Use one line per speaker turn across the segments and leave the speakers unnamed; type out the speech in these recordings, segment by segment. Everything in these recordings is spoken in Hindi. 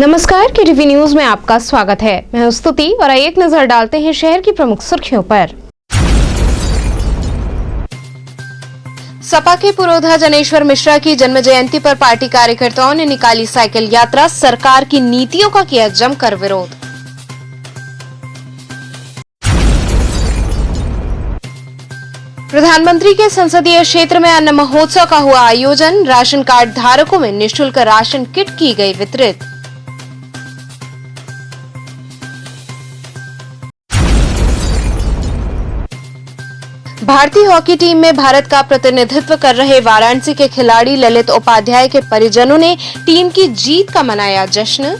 नमस्कार, केटीवी न्यूज में आपका स्वागत है। मैं हूं स्तुति और आइए एक नजर डालते हैं शहर की प्रमुख सुर्खियों पर। सपा के पुरोधा जनेश्वर मिश्रा की जन्म जयंती पर पार्टी कार्यकर्ताओं ने निकाली साइकिल यात्रा, सरकार की नीतियों का किया जमकर विरोध। प्रधानमंत्री के संसदीय क्षेत्र में अन्न महोत्सव का हुआ आयोजन, राशन कार्ड धारकों में निःशुल्क राशन किट की गई वितरित। भारतीय हॉकी टीम में भारत का प्रतिनिधित्व कर रहे वाराणसी के खिलाड़ी ललित उपाध्याय के परिजनों ने टीम की जीत का मनाया जश्न।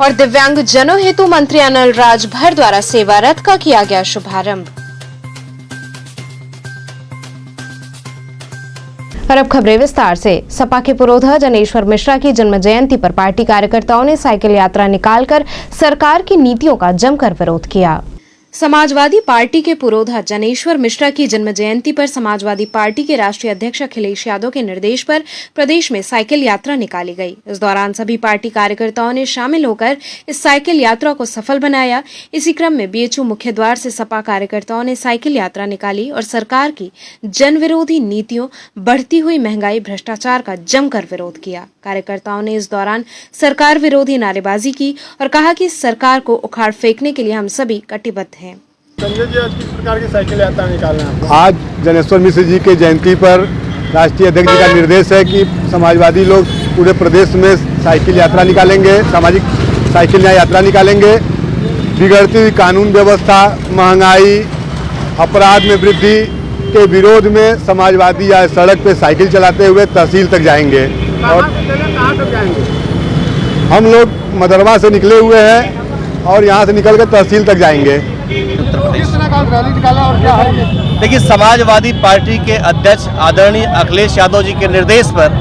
और दिव्यांग जनों हेतु मंत्री अनिल राजभर द्वारा सेवा रथ का किया गया शुभारंभ। और अब खबरें विस्तार से। सपा के पुरोधा जनेश्वर मिश्रा की जन्म जयंती पर पार्टी कार्यकर्ताओं ने साइकिल यात्रा निकालकर सरकार की नीतियों का जमकर विरोध किया। समाजवादी पार्टी के पुरोधा जनेश्वर मिश्रा की जन्म जयंती पर समाजवादी पार्टी के राष्ट्रीय अध्यक्ष अखिलेश यादव के निर्देश पर प्रदेश में साइकिल यात्रा निकाली गई। इस दौरान सभी पार्टी कार्यकर्ताओं ने शामिल होकर इस साइकिल यात्रा को सफल बनाया। इसी क्रम में बीएचयू मुख्य द्वार से सपा कार्यकर्ताओं ने साइकिल यात्रा निकाली और सरकार की जन विरोधी नीतियों, बढ़ती हुई महंगाई, भ्रष्टाचार का जमकर विरोध किया। कार्यकर्ताओं ने इस दौरान सरकार विरोधी नारेबाजी की और कहा कि सरकार को उखाड़ फेंकने के लिए हम सभी कटिबद्ध हैं।
संजय जी, आज किस प्रकार की साइकिल यात्रा निकालना है?
आज जनेश्वर मिश्र जी के जयंती पर राष्ट्रीय अध्यक्ष जी का निर्देश है कि समाजवादी लोग पूरे प्रदेश में साइकिल यात्रा निकालेंगे, सामाजिक साइकिल यात्रा निकालेंगे। बिगड़ती हुई कानून व्यवस्था, महंगाई, अपराध में वृद्धि के विरोध में समाजवादी आज सड़क पे साइकिल चलाते हुए तहसील तक जाएंगे। और
कहाँ तक जाएंगे?
हम लोग मदरवा से निकले हुए हैं और यहाँ से निकल कर तहसील तक जाएंगे।
किस तरह का रैली निकाला और क्या है?
देखिए, समाजवादी पार्टी के अध्यक्ष आदरणीय अखिलेश यादव जी के निर्देश पर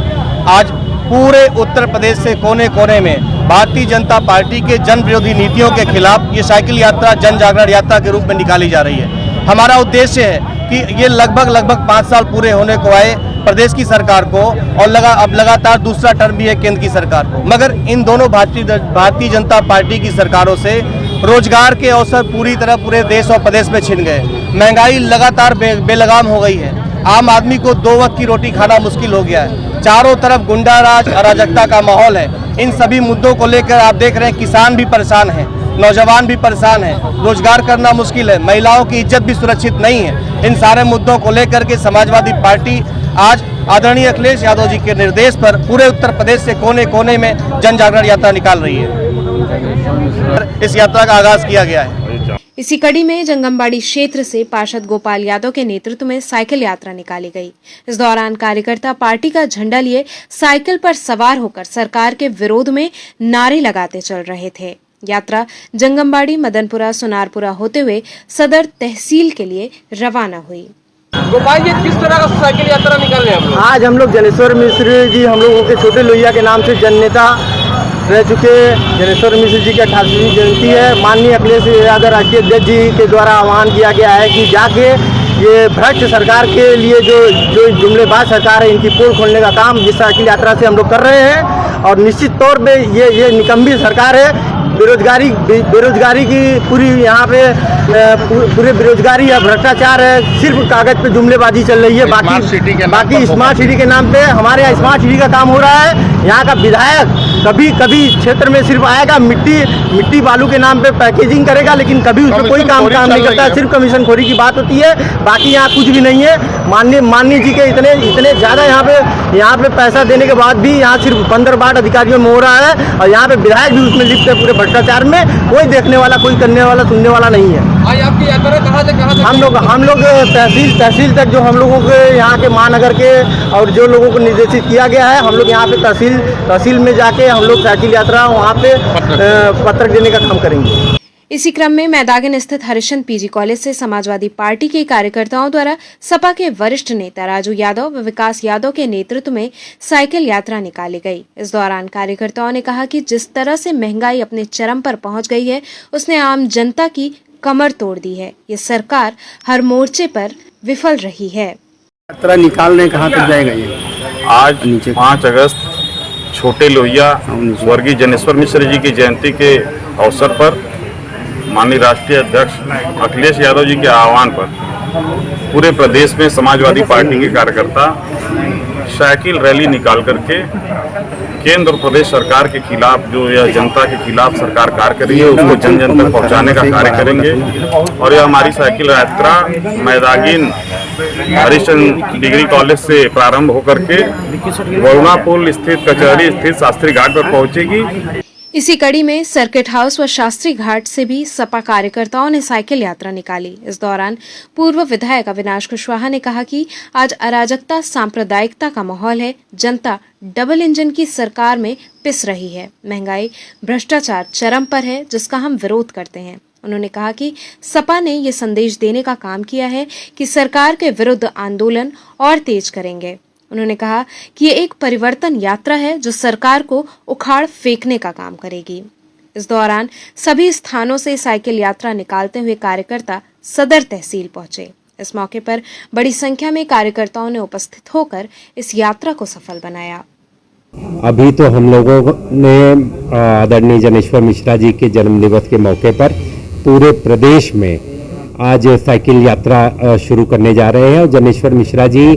आज पूरे उत्तर प्रदेश से कोने कोने में भारतीय जनता पार्टी के जन विरोधी नीतियों के खिलाफ ये साइकिल यात्रा जन जागरण यात्रा के रूप में निकाली जा रही है। हमारा उद्देश्य है कि ये लगभग 5 साल पूरे होने को आए प्रदेश की सरकार को और अब लगातार दूसरा टर्म भी है केंद्र की सरकार को, मगर इन दोनों भारतीय जनता पार्टी की सरकारों से रोजगार के अवसर पूरी तरह पूरे देश और प्रदेश में छिन गए। महंगाई लगातार बेलगाम हो गई है। आम आदमी को 2 वक्त की रोटी खाना मुश्किल हो गया है। चारों तरफ गुंडाराज, अराजकता का माहौल है। इन सभी मुद्दों को लेकर आप देख रहे हैं किसान भी परेशान हैं, नौजवान भी परेशान हैं, रोजगार करना मुश्किल है, महिलाओं की इज्जत भी सुरक्षित नहीं है। इन सारे मुद्दों को लेकर के समाजवादी पार्टी आज आदरणीय अखिलेश यादव जी के निर्देश पर पूरे उत्तर प्रदेश से कोने कोने में जन जागरण यात्रा निकाल रही है। इस यात्रा का आगाज किया गया है।
इसी कड़ी में जंगमबाड़ी क्षेत्र से पार्षद गोपाल यादव के नेतृत्व में साइकिल यात्रा निकाली गई। इस दौरान कार्यकर्ता पार्टी का झंडा लिए साइकिल पर सवार होकर सरकार के विरोध में नारे लगाते चल रहे थे। यात्रा जंगमबाड़ी, मदनपुरा, सोनारपुरा होते हुए सदर तहसील के लिए रवाना हुई।
गोपाल जी, किस तरह का साइकिल यात्रा निकाल रहे हैं?
आज हम लोग जनेश्वर मिश्र जी, हम लोगों के छोटे लोहिया के नाम से जननेता रह चुके जनेश्वर मिश्र जी की 88वीं जयंती है। माननीय अखिलेश यादव राष्ट्रीय अध्यक्ष जी के द्वारा आह्वान किया गया है कि जाके ये भ्रष्ट सरकार के लिए जो जुमलेबाज सरकार है, इनकी पोल खोलने का काम जिस साइकिल यात्रा से हम लोग कर रहे हैं। और निश्चित तौर पे ये निकम्मी सरकार है। बेरोजगारी की पूरी यहाँ पे पूरे बेरोजगारी है, भ्रष्टाचार है, सिर्फ कागज पे जुमलेबाजी चल रही है। बाकी स्मार्ट सिटी के नाम पे हमारे यहाँ स्मार्ट सिटी का काम हो रहा है। यहाँ का विधायक कभी क्षेत्र में सिर्फ आएगा, मिट्टी बालू के नाम पे पैकेजिंग करेगा, लेकिन कभी उसमें कोई काम नहीं करता है। सिर्फ कमीशन खोरी की बात होती है, बाकी यहाँ कुछ भी नहीं है। माननीय जी के इतने ज़्यादा यहाँ पे पैसा देने के बाद भी यहाँ सिर्फ 15 वार्ड अधिकारियों में हो रहा है और यहाँ पे विधायक भी उसमें लिप्त है। पूरे भ्रष्टाचार में कोई देखने वाला, कोई करने वाला, सुनने वाला नहीं है।
आज आपकी यात्रा कहाँ से
हम लोग तहसील तक, जो हम लोगों के यहाँ के महानगर के और जो लोगों को निर्देशित किया गया है, हम लोग यहाँ पे तहसील में जाके हम लोग साइकिल यात्रा वहाँ पे पत्रक देने का काम करेंगे।
इसी क्रम में मैदागन स्थित हरिश्चंद्र पीजी कॉलेज से समाजवादी पार्टी के कार्यकर्ताओं द्वारा सपा के वरिष्ठ नेता राजू यादव व विकास यादव के नेतृत्व में साइकिल यात्रा निकाली गई। इस दौरान कार्यकर्ताओं ने कहा कि जिस तरह से महंगाई अपने चरम पर पहुंच गई है, उसने आम जनता की कमर तोड़ दी है। ये सरकार हर मोर्चे पर विफल रही है।
यात्रा निकालने कहाँ तक जाएगा ये?
आज 5 अगस्त छोटे लोहिया स्वर्गीय जनेश्वर मिश्र जी की जयंती के अवसर पर माननीय राष्ट्रीय अध्यक्ष अखिलेश यादव जी के आह्वान पर पूरे प्रदेश में समाजवादी पार्टी के कार्यकर्ता साइकिल रैली निकाल करके केंद्र और प्रदेश सरकार के खिलाफ जो यह जनता के खिलाफ सरकार कार्य कर रही है उसको जन जन तक पहुंचाने का कार्य करेंगे। और यह हमारी साइकिल यात्रा मैदागिन हरिश्चंद्र डिग्री कॉलेज से प्रारंभ होकर के वरुणा पुल स्थित कचहरी स्थित शास्त्री घाट पर पहुंचेगी।
इसी कड़ी में सर्किट हाउस व शास्त्री घाट से भी सपा कार्यकर्ताओं ने साइकिल यात्रा निकाली। इस दौरान पूर्व विधायक अविनाश कुशवाहा ने कहा कि आज अराजकता सांप्रदायिकता का माहौल है। जनता डबल इंजन की सरकार में पिस रही है। महंगाई भ्रष्टाचार चरम पर है, जिसका हम विरोध करते हैं। उन्होंने कहा कि सपा ने ये संदेश देने का काम किया है कि सरकार के विरुद्ध आंदोलन और तेज करेंगे। उन्होंने कहा कि ये एक परिवर्तन यात्रा है जो सरकार को उखाड़ फेंकने का काम करेगी। इस दौरान सभी स्थानों से साइकिल यात्रा निकालते हुए कार्यकर्ता सदर तहसील पहुंचे। इस मौके पर बड़ी संख्या में कार्यकर्ताओं ने उपस्थित होकर इस यात्रा को सफल बनाया।
अभी तो हम लोगों ने आदरणीय जनेश्वर मिश्रा जी के जन्म दिवस के मौके पर पूरे प्रदेश में आज साइकिल यात्रा शुरू करने जा रहे हैं। और जनेश्वर मिश्रा जी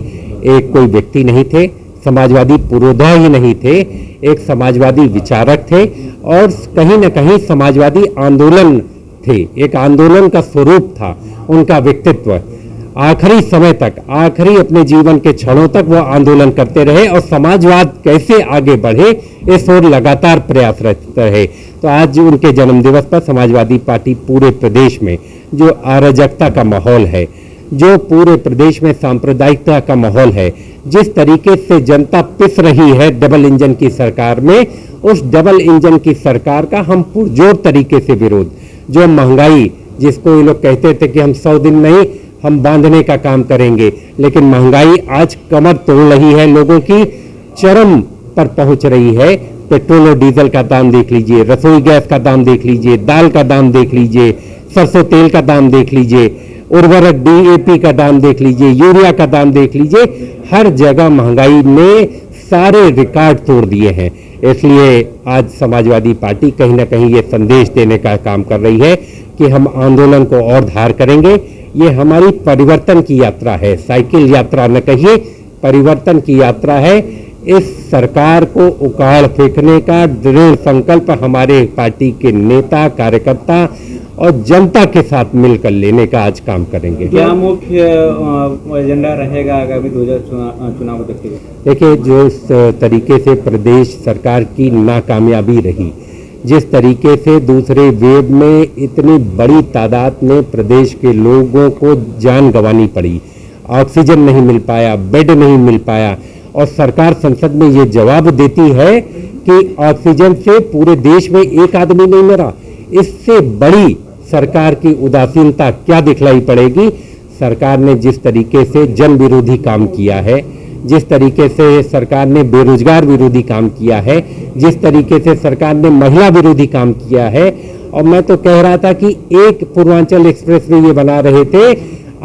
एक कोई व्यक्ति नहीं थे, समाजवादी पुरोधा ही नहीं थे, एक समाजवादी विचारक थे और कहीं न कहीं समाजवादी आंदोलन थे। एक आंदोलन का स्वरूप था उनका व्यक्तित्व। आखिरी समय तक, आखिरी अपने जीवन के क्षणों तक वो आंदोलन करते रहे और समाजवाद कैसे आगे बढ़े इस ओर लगातार प्रयासरत रहे। तो आज उनके जन्म दिवस पर समाजवादी पार्टी पूरे प्रदेश में जो अराजकता का माहौल है, जो पूरे प्रदेश में सांप्रदायिकता का माहौल है, जिस तरीके से जनता पिस रही है डबल इंजन की सरकार में, उस डबल इंजन की सरकार का हम पुरजोर तरीके से विरोध। जो महंगाई, जिसको ये लोग कहते थे कि हम 100 दिन नहीं, हम बांधने का काम करेंगे, लेकिन महंगाई आज कमर तोड़ रही है, लोगों की चरम पर पहुंच रही है। पेट्रोल और डीजल का दाम देख लीजिए, रसोई गैस का दाम देख लीजिए, दाल का दाम देख लीजिए, सरसों तेल का दाम देख लीजिए, उर्वरक DAP का दाम देख लीजिए, यूरिया का दाम देख लीजिए। हर जगह महंगाई ने सारे रिकॉर्ड तोड़ दिए हैं। इसलिए आज समाजवादी पार्टी कहीं ना कहीं ये संदेश देने का काम कर रही है कि हम आंदोलन को और धार करेंगे। ये हमारी परिवर्तन की यात्रा है, साइकिल यात्रा न कहिए, परिवर्तन की यात्रा है। इस सरकार को उखाड़ फेंकने का दृढ़ संकल्प हमारे पार्टी के नेता, कार्यकर्ता और जनता के साथ मिलकर लेने का आज काम करेंगे।
क्या मुख्य एजेंडा रहेगा आगामी 2000 चुनाव को देखते हुए?
देखिए, जो इस तरीके से प्रदेश सरकार की नाकामयाबी रही, जिस तरीके से दूसरे वेव में इतनी बड़ी तादाद में प्रदेश के लोगों को जान गंवानी पड़ी, ऑक्सीजन नहीं मिल पाया, बेड नहीं मिल पाया, और सरकार संसद में ये जवाब देती है कि ऑक्सीजन से पूरे देश में एक आदमी नहीं मरा। इससे बड़ी सरकार की उदासीनता क्या दिखलाई पड़ेगी। सरकार ने जिस तरीके से जन विरोधी काम किया है, जिस तरीके से सरकार ने बेरोजगार विरोधी काम किया है, जिस तरीके से सरकार ने महिला विरोधी काम किया है, और मैं तो कह रहा था कि एक पूर्वांचल एक्सप्रेस वे ये बना रहे थे,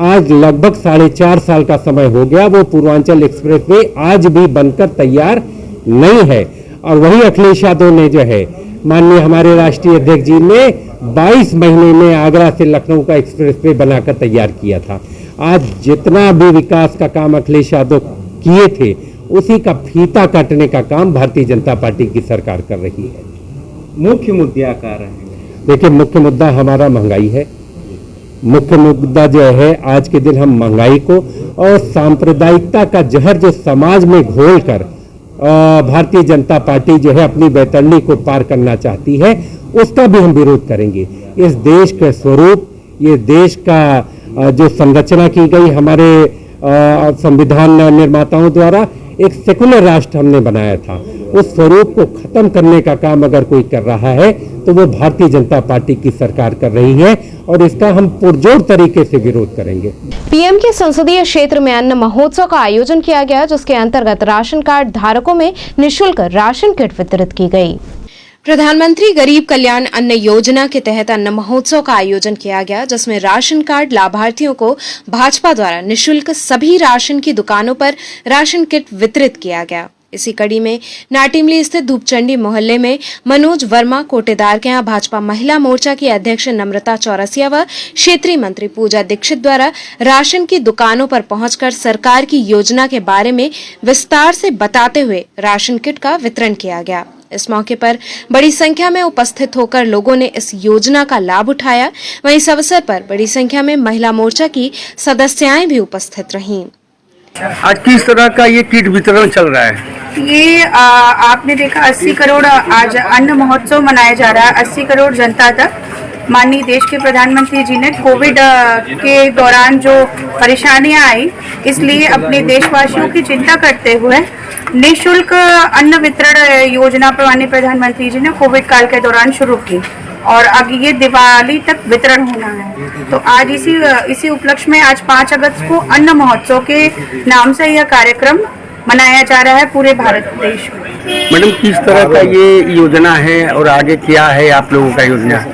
आज लगभग 4.5 साल का समय हो गया, वो पूर्वांचल एक्सप्रेस वे आज भी बनकर तैयार नहीं है। और वही अखिलेश यादव ने जो है, माननीय हमारे राष्ट्रीय अध्यक्ष जी ने 22 महीने में आगरा से लखनऊ का एक्सप्रेस वे बनाकर तैयार किया था। आज जितना भी विकास का काम अखिलेश यादव किए थे, उसी का फीता काटने का काम भारतीय जनता पार्टी की सरकार कर रही है।
मुख्य मुद्दा क्या रहेंगे?
देखिए, मुख्य मुद्दा हमारा महंगाई है। मुख्य मुद्दा जो है, आज के दिन हम महंगाई को और सांप्रदायिकता का जहर जो समाज में घोलकर भारतीय जनता पार्टी जो है अपनी बैतरणी को पार करना चाहती है, उसका भी हम विरोध करेंगे। इस देश के स्वरूप, ये देश का जो संरचना की गई हमारे संविधान निर्माताओं द्वारा, एक सेकुलर राष्ट्र हमने बनाया था, उस स्वरूप को खत्म करने का काम अगर कोई कर रहा है तो वो भारतीय जनता पार्टी की सरकार कर रही है, और इसका हम पुरजोर तरीके से विरोध करेंगे।
पीएम के संसदीय क्षेत्र में अन्न महोत्सव का आयोजन किया गया, जिसके अंतर्गत राशन कार्ड धारकों में निःशुल्क राशन किट वितरित की गई। प्रधानमंत्री गरीब कल्याण अन्न योजना के तहत अन्न महोत्सव का आयोजन किया गया, जिसमें राशन कार्ड लाभार्थियों को भाजपा द्वारा निःशुल्क सभी राशन की दुकानों पर राशन किट वितरित किया गया। इसी कड़ी में नाटिमली स्थित धूपचंडी मोहल्ले में मनोज वर्मा कोटेदार के यहाँ भाजपा महिला मोर्चा की अध्यक्ष नम्रता चौरसिया व क्षेत्रीय मंत्री पूजा दीक्षित द्वारा राशन की दुकानों पर पहुंचकर सरकार की योजना के बारे में विस्तार से बताते हुए राशन किट का वितरण किया गया। इस मौके पर बड़ी संख्या में उपस्थित होकर लोगों ने इस योजना का लाभ उठाया। वहीं इस अवसर पर बड़ी संख्या में महिला मोर्चा की सदस्याएं भी उपस्थित रहीं।
आज किस तरह का ये किट वितरण चल रहा है?
ये आपने देखा 80 करोड़ आज अन्न महोत्सव मनाया जा रहा है। 80 करोड़ जनता तक माननीय देश के प्रधानमंत्री जी ने कोविड के दौरान जो परेशानियां आई, इसलिए अपने देशवासियों की चिंता करते हुए निःशुल्क अन्न वितरण योजना माननीय प्रधानमंत्री जी ने कोविड काल के दौरान शुरू की और अब ये दिवाली तक वितरण होना है। तो आज इसी उपलक्ष्य में आज 5 अगस्त को अन्न महोत्सव के नाम से यह कार्यक्रम मनाया जा रहा है पूरे भारत देश में।
मैडम, किस तरह का ये योजना है और आगे क्या है आप लोगों का योजना?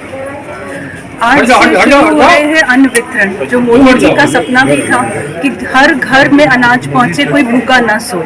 आज से शुरू हो रहे हैं अन्न वितरण, जो मोदी जी का सपना भी था कि हर घर में अनाज पहुंचे, कोई भूखा ना सो।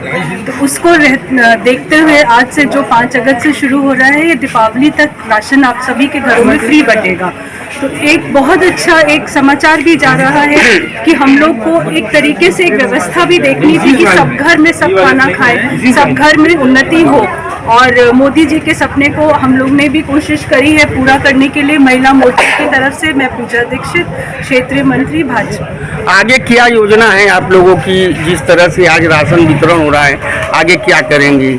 तो उसको देखते हुए आज से जो 5 अगस्त से शुरू हो रहा है, ये दीपावली तक राशन आप सभी के घरों में फ्री बंटेगा। तो एक बहुत अच्छा एक समाचार भी जा रहा है कि हम लोग को एक तरीके से एक व्यवस्था भी देखनी थी कि सब घर में सब खाना खाए, सब घर में उन्नति हो। और मोदी जी के सपने को हम लोग ने भी कोशिश करी है पूरा करने के लिए। महिला मोर्चा की तरफ से मैं पूजा दीक्षित, क्षेत्रीय मंत्री भाजपा।
आगे क्या योजना है आप लोगों की? जिस तरह से आज राशन वितरण हो रहा है, आगे क्या करेंगी?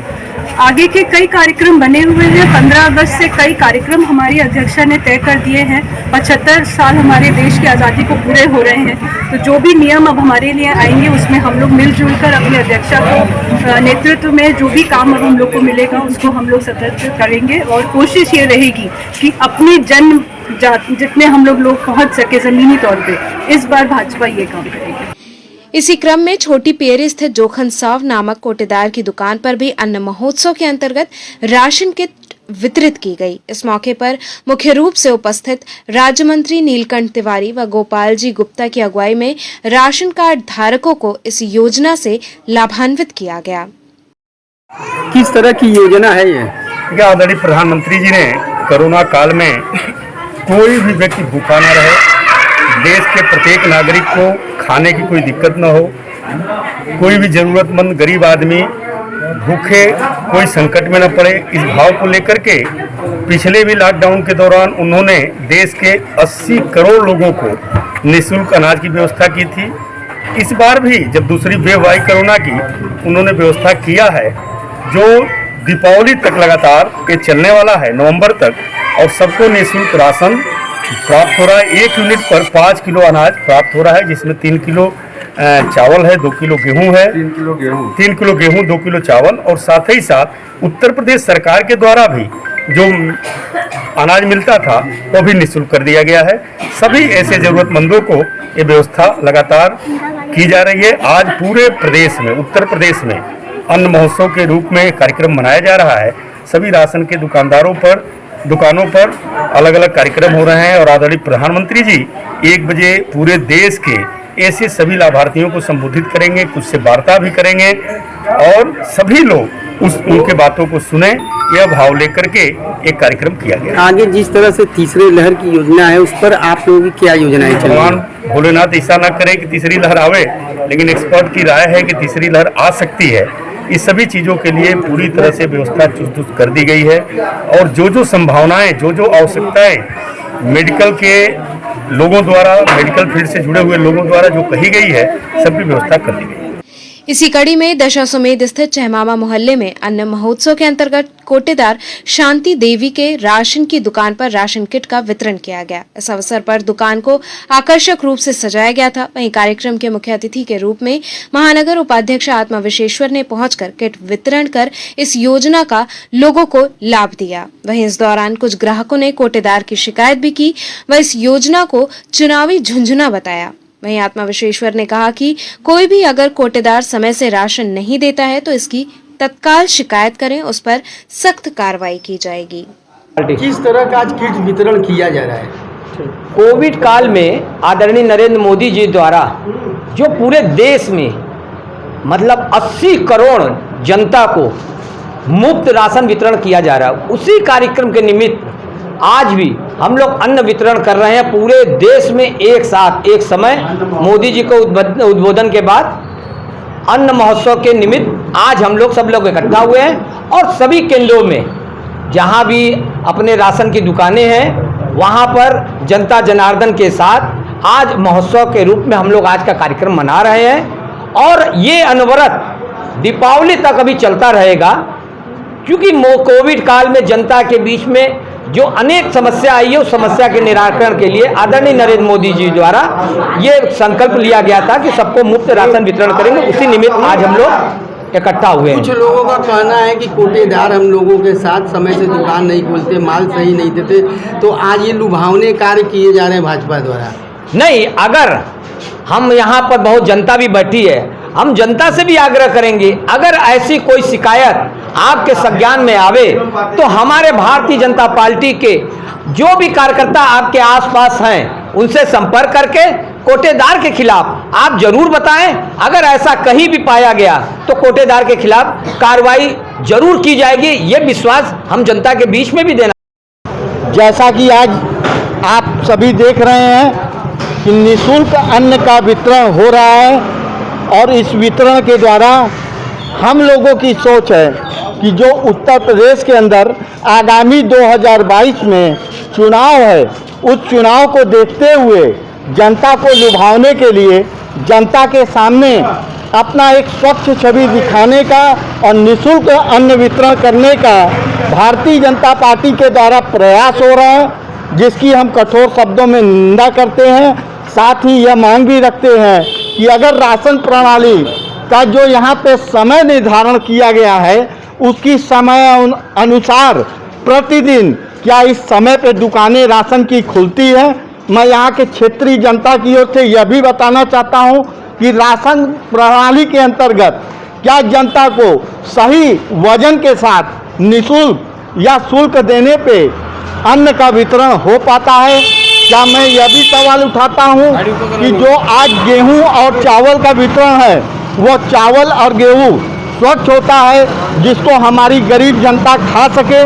आगे के कई कार्यक्रम बने हुए हैं। 15 अगस्त से कई कार्यक्रम हमारी अध्यक्षा ने तय कर दिए हैं। 75 साल हमारे देश की आज़ादी को पूरे हो रहे हैं, तो जो भी नियम अब हमारे लिए आएंगे उसमें हम लोग मिलजुल कर अपने अध्यक्षा को नेतृत्व में जो भी काम अब हम लोग को मिलेगा उसको हम लोग सतत करेंगे। और कोशिश ये रहेगी कि अपनी जन्म जितने हम लोग पहुँच सके ज़मीनी तौर पर, इस बार भाजपा ये काम करेगी।
इसी क्रम में छोटी पेरी स्थित जोखन साव नामक कोटेदार की दुकान पर भी अन्न महोत्सव के अंतर्गत राशन किट वितरित की गई। इस मौके पर मुख्य रूप से उपस्थित राज्य मंत्री नीलकंठ तिवारी व गोपाल जी गुप्ता की अगुवाई में राशन कार्ड धारकों को इस योजना से लाभान्वित किया गया।
किस तरह की योजना है ये?
आदरणीय प्रधानमंत्री जी ने कोरोना काल में कोई भी व्यक्ति भूखा न रहे, देश के प्रत्येक नागरिक को खाने की कोई दिक्कत न हो, कोई भी जरूरतमंद गरीब आदमी भूखे कोई संकट में न पड़े, इस भाव को लेकर के पिछले भी लॉकडाउन के दौरान उन्होंने देश के 80 करोड़ लोगों को निःशुल्क अनाज की व्यवस्था की थी। इस बार भी जब दूसरी वेव आई कोरोना की, उन्होंने व्यवस्था किया है जो दीपावली तक लगातार ये चलने वाला है, नवंबर तक, और सबको निःशुल्क राशन प्राप्त हो रहा है। 1 यूनिट पर 5 किलो अनाज प्राप्त हो रहा है, जिसमें 3 किलो चावल है, 2 किलो गेहूं है, 3 किलो गेहूं 2 किलो चावल, और साथ ही साथ उत्तर प्रदेश सरकार के द्वारा भी जो अनाज मिलता था वो भी निःशुल्क कर दिया गया है। सभी ऐसे जरूरतमंदों को ये व्यवस्था लगातार की जा रही है। आज पूरे प्रदेश में, उत्तर प्रदेश में अन्न महोत्सव के रूप में कार्यक्रम मनाया जा रहा है। सभी राशन के दुकानों पर अलग अलग कार्यक्रम हो रहे हैं और आदरणीय प्रधानमंत्री जी 1 बजे पूरे देश के ऐसे सभी लाभार्थियों को संबोधित करेंगे, कुछ से वार्ता भी करेंगे और सभी लोग उनके बातों को सुने, यह भाव लेकर के एक कार्यक्रम किया गया।
आगे जिस तरह से तीसरी लहर की योजना है, उस पर आप लोगों की क्या योजनाएं चल रही हैं?
भगवान भोलेनाथ ऐसा न करे कि तीसरी लहर आवे, लेकिन एक्सपर्ट की राय है कि तीसरी लहर आ सकती है। इस सभी चीज़ों के लिए पूरी तरह से व्यवस्था चुस्त कर दी गई है और जो संभावनाएं, जो आवश्यकताएं मेडिकल के लोगों द्वारा, मेडिकल फील्ड से जुड़े हुए लोगों द्वारा जो कही गई है, सबकी व्यवस्था कर दी गई है।
इसी कड़ी में दशाश्वमेध स्थित चहमामा मोहल्ले में अन्न महोत्सव के अंतर्गत कोटेदार शांति देवी के राशन की दुकान पर राशन किट का वितरण किया गया। इस अवसर पर दुकान को आकर्षक रूप से सजाया गया था। वहीं कार्यक्रम के मुख्य अतिथि के रूप में महानगर उपाध्यक्ष आत्मा विश्वेश्वर ने पहुंचकर किट वितरण कर इस योजना का लोगों को लाभ दिया। वहीं इस दौरान कुछ ग्राहकों ने कोटेदार की शिकायत भी की व इस योजना को चुनावी झुंझुना बताया। वहीं आत्मा विश्वेश्वर ने कहा कि कोई भी अगर कोटेदार समय से राशन नहीं देता है तो इसकी तत्काल शिकायत करें, उस पर सख्त कार्रवाई की जाएगी।
किस तरह का आज किट वितरण किया जा रहा है?
कोविड काल में आदरणीय नरेंद्र मोदी जी द्वारा जो पूरे देश में मतलब 80 करोड़ जनता को मुफ्त राशन वितरण किया जा रहा है, उसी कार्यक्रम के निमित्त आज भी हम लोग अन्न वितरण कर रहे हैं पूरे देश में एक साथ एक समय। मोदी जी को उद्बोधन के बाद अन्न महोत्सव के निमित्त आज हम लोग सब लोग इकट्ठा हुए हैं और सभी केंद्रों में जहां भी अपने राशन की दुकानें हैं वहां पर जनता जनार्दन के साथ आज महोत्सव के रूप में हम लोग आज का कार्यक्रम मना रहे हैं और ये अनवरत दीपावली तक अभी चलता रहेगा, क्योंकि कोविड काल में जनता के बीच में जो अनेक समस्या आई है उस समस्या के निराकरण के लिए आदरणीय नरेंद्र मोदी जी द्वारा ये संकल्प लिया गया था कि सबको मुफ्त राशन वितरण करेंगे। उसी निमित्त आज हम लोग इकट्ठा हुए हैं।
कुछ लोगों का कहना है कि कोटेदार हम लोगों के साथ समय से दुकान नहीं खोलते, माल सही नहीं देते, तो आज ये लुभावने कार्य किए जा रहे हैं भाजपा द्वारा।
नहीं, अगर हम यहाँ पर बहुत जनता भी बैठी है, हम जनता से भी आग्रह करेंगे अगर ऐसी कोई शिकायत आपके संज्ञान में आवे तो हमारे भारतीय जनता पार्टी के जो भी कार्यकर्ता आपके आसपास हैं उनसे संपर्क करके कोटेदार के खिलाफ आप जरूर बताएं। अगर ऐसा कहीं भी पाया गया तो कोटेदार के खिलाफ कार्रवाई जरूर की जाएगी, ये विश्वास हम जनता के बीच में भी देना।
जैसा कि आज आप सभी देख रहे हैं कि निःशुल्क अन्न का वितरण हो रहा है और इस वितरण के द्वारा हम लोगों की सोच है कि जो उत्तर प्रदेश के अंदर आगामी 2022 में चुनाव है, उस चुनाव को देखते हुए जनता को लुभाने के लिए जनता के सामने अपना एक स्वच्छ छवि दिखाने का और निःशुल्क अन्न वितरण करने का भारतीय जनता पार्टी के द्वारा प्रयास हो रहा है, जिसकी हम कठोर शब्दों में निंदा करते हैं। साथ ही यह मांग भी रखते हैं कि अगर राशन प्रणाली का जो यहाँ पे समय निर्धारण किया गया है उसकी समय अनुसार प्रतिदिन क्या इस समय पे दुकानें राशन की खुलती है। मैं यहाँ के क्षेत्रीय जनता की ओर से यह भी बताना चाहता हूँ कि राशन प्रणाली के अंतर्गत क्या जनता को सही वजन के साथ निःशुल्क या शुल्क देने पे अन्न का वितरण हो पाता है। क्या मैं यह भी सवाल उठाता हूं कि जो आज गेहूं और चावल का वितरण है वो चावल और गेहूं स्वच्छ होता है जिसको हमारी गरीब जनता खा सके।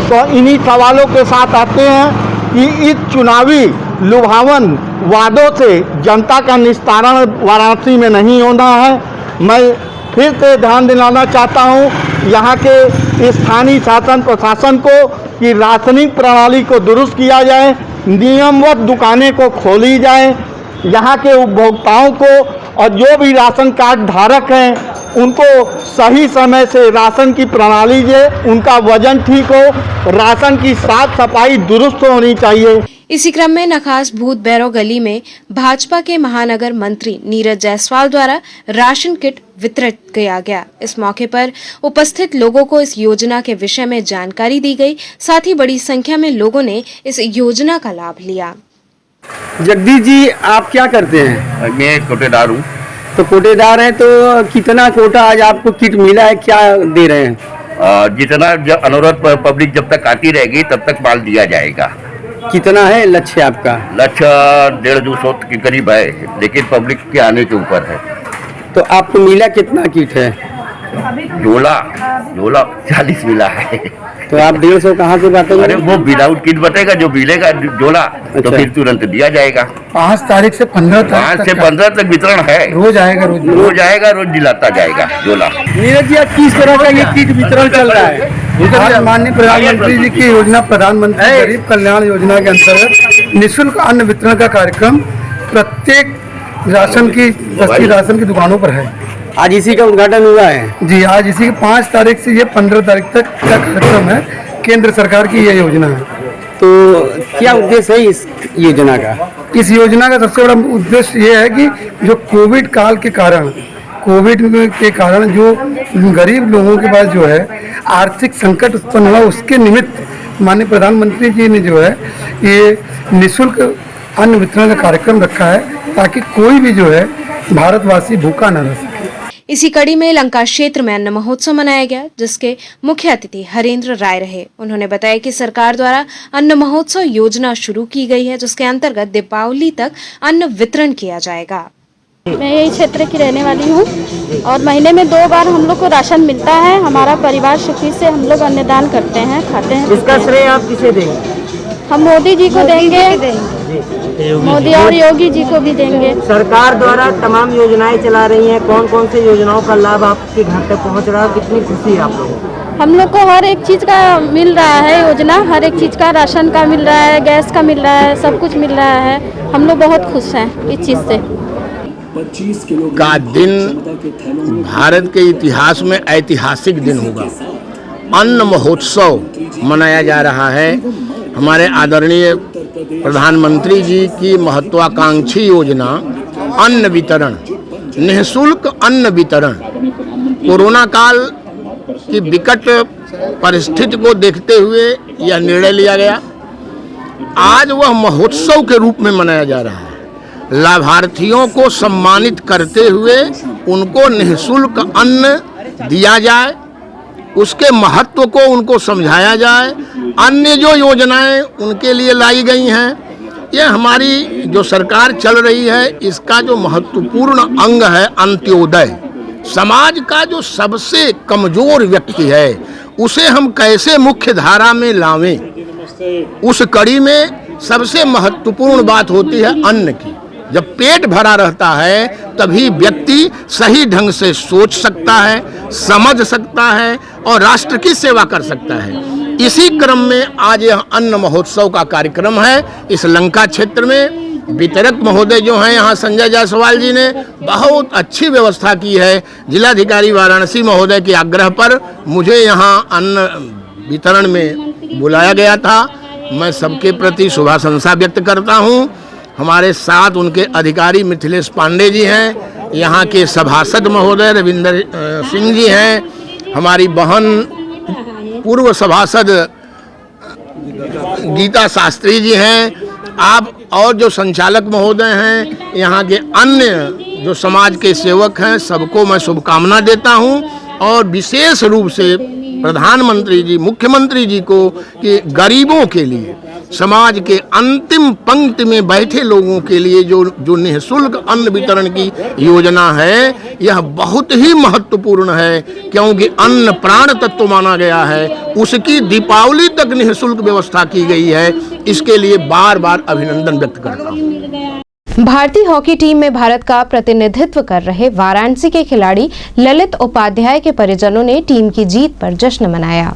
तो इन्हीं सवालों के साथ आते हैं कि इस चुनावी लुभावन वादों से जनता का निस्तारण वाराणसी में नहीं होना है। मैं फिर से ध्यान दिलाना चाहता हूं यहाँ के स्थानीय शासन प्रशासन को कि राशनिंग प्रणाली को दुरुस्त किया जाए, नियमवत दुकानें को खोली जाए, यहाँ के उपभोक्ताओं को और जो भी राशन कार्ड धारक हैं उनको सही समय से राशन की प्रणाली जे उनका वजन ठीक हो, राशन की साफ सफाई दुरुस्त होनी चाहिए।
इसी क्रम में नखास भूत बैरो गली में भाजपा के महानगर मंत्री नीरज जायसवाल द्वारा राशन किट वितरित किया गया। इस मौके पर उपस्थित लोगों को इस योजना के विषय में जानकारी दी गई। साथ ही बड़ी संख्या में लोगों ने इस योजना का लाभ लिया।
जगदीश जी, आप क्या करते हैं?
मैं कोटेदार हूँ।
तो कोटेदार हैं, तो कितना कोटा आज आपको किट मिला है, क्या दे रहे हैं?
जितना अनुरोध पब्लिक जब तक आती रहेगी तब तक माल दिया जाएगा।
कितना है लक्ष्य आपका?
लक्ष्य 150-200 के करीब है, लेकिन पब्लिक के आने के ऊपर है।
तो आपको मिला कितना किट है?
झोला 40 मिला है।
तो आप 150 कहाँ से बातेंगे?
अरे वो विदाउट किट बटेगा, जो मिलेगा झोला तो फिर तुरंत दिया जाएगा।
5 तारीख से 15
तक वितरण है।
रोज आएगा,
रोज दिलाता जाएगा झोला।
नीरज जी, किस तरह का ये किट वितरण चल रहा है?
आज माननीय प्रधानमंत्री जी की योजना प्रधानमंत्री गरीब कल्याण योजना के अंतर्गत निःशुल्क अन्न वितरण का कार्यक्रम प्रत्येक बस्ती राशन की दुकानों पर है।
आज इसी का उद्घाटन हुआ है
जी। आज इसी के 5 तारीख से ये 15 तारीख तक का कार्यक्रम है। केंद्र सरकार की ये योजना है।
तो क्या उद्देश्य है इस योजना का?
इस योजना का सबसे बड़ा उद्देश्य ये है कि जो कोविड काल के कारण जो गरीब लोगों के पास जो है आर्थिक संकट उत्पन्न हुआ, उसके निमित्त माननीय प्रधानमंत्री जी ने जो है ये निःशुल्क अन्न वितरण का कार्यक्रम रखा है ताकि कोई भी जो है भारतवासी भूखा न रह सके।
इसी कड़ी में लंका क्षेत्र में अन्न महोत्सव मनाया गया, जिसके मुख्य अतिथि हरेंद्र राय रहे। उन्होंने बताया कि सरकार द्वारा अन्न महोत्सव योजना शुरू की गई है, जिसके अंतर्गत दीपावली तक अन्न वितरण किया जाएगा।
मैं यही क्षेत्र की रहने वाली हूँ और महीने में 2 बार हम लोग को राशन मिलता है। हमारा परिवार सुखी से हम लोग अन्नदान करते हैं, खाते हैं।
इसका श्रेय आप किसे देंगे?
हम मोदी जी को देंगे, मोदी और योगी जी को भी देंगे।
सरकार द्वारा तमाम योजनाएं चला रही हैं, कौन कौन से योजनाओं का लाभ आपके घर तक पहुंच रहा है? कितनी खुशी है आप लोगों को?
हम लोग को हर एक चीज़ का मिल रहा है योजना, हर एक चीज़ का राशन का मिल रहा है, गैस का मिल रहा है, सब कुछ मिल रहा है। हम लोग बहुत खुश हैं इस चीज़ से।
का दिन भारत के इतिहास में ऐतिहासिक दिन होगा। अन्न महोत्सव मनाया जा रहा है। हमारे आदरणीय प्रधानमंत्री जी की महत्वाकांक्षी योजना अन्न वितरण, निःशुल्क अन्न वितरण, कोरोना काल की विकट परिस्थिति को देखते हुए यह निर्णय लिया गया। आज वह महोत्सव के रूप में मनाया जा रहा है। लाभार्थियों को सम्मानित करते हुए उनको निःशुल्क अन्न दिया जाए, उसके महत्व को उनको समझाया जाए। अन्य जो योजनाएं उनके लिए लाई गई हैं, यह हमारी जो सरकार चल रही है, इसका जो महत्वपूर्ण अंग है अंत्योदय। समाज का जो सबसे कमजोर व्यक्ति है, उसे हम कैसे मुख्य धारा में लावें, उस कड़ी में सबसे महत्वपूर्ण बात होती है अन्न की। जब पेट भरा रहता है तभी व्यक्ति सही ढंग से सोच सकता है, समझ सकता है और राष्ट्र की सेवा कर सकता है। इसी क्रम में आज यह अन्न महोत्सव का कार्यक्रम है। इस लंका क्षेत्र में वितरक महोदय जो हैं, यहाँ संजय जायसवाल जी ने बहुत अच्छी व्यवस्था की है। जिलाधिकारी वाराणसी महोदय के आग्रह पर मुझे यहाँ अन्न वितरण में बुलाया गया था। मैं सबके प्रति शुभाशंसा व्यक्त करता हूँ। हमारे साथ उनके अधिकारी मिथिलेश पांडे जी हैं, यहाँ के सभासद महोदय रविंदर सिंह जी हैं, हमारी बहन पूर्व सभासद गीता शास्त्री जी हैं, आप और जो संचालक महोदय हैं, यहाँ के अन्य जो समाज के सेवक हैं, सबको मैं शुभकामना देता हूँ। और विशेष रूप से प्रधानमंत्री जी, मुख्यमंत्री जी को कि गरीबों के लिए, समाज के अंतिम पंक्ति में बैठे लोगों के लिए जो निःशुल्क अन्न वितरण की योजना है, यह बहुत ही महत्वपूर्ण है, क्योंकि अन्न प्राण तत्व माना गया है। उसकी दीपावली तक निःशुल्क व्यवस्था की गई है। इसके लिए बार बार अभिनंदन व्यक्त करता हूँ।
भारतीय हॉकी टीम में भारत का प्रतिनिधित्व कर रहे वाराणसी के खिलाड़ी ललित उपाध्याय के परिजनों ने टीम की जीत पर जश्न मनाया।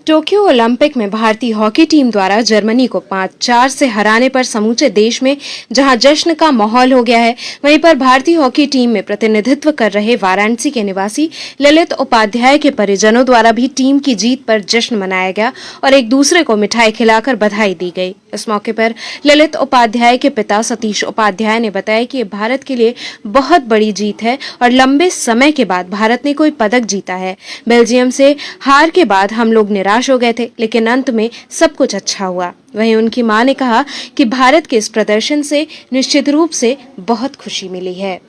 टोक्यो ओलंपिक में भारतीय हॉकी टीम द्वारा जर्मनी को 5-4 से हराने पर समूचे देश में जहां जश्न का माहौल हो गया है, वहीं पर भारतीय हॉकी टीम में प्रतिनिधित्व कर रहे वाराणसी के निवासी ललित उपाध्याय के परिजनों द्वारा भी टीम की जीत पर जश्न मनाया गया और एक दूसरे को मिठाई खिलाकर बधाई दी गई। इस मौके पर ललित उपाध्याय के पिता सतीश उपाध्याय ने बताया कि ये भारत के लिए बहुत बड़ी जीत है और लंबे समय के बाद भारत ने कोई पदक जीता है। बेल्जियम से हार के बाद हम लोग निराश हो गए थे, लेकिन अंत में सब कुछ अच्छा हुआ। वहीं उनकी मां ने कहा कि भारत के इस प्रदर्शन से निश्चित रूप से बहुत खुशी मिली है।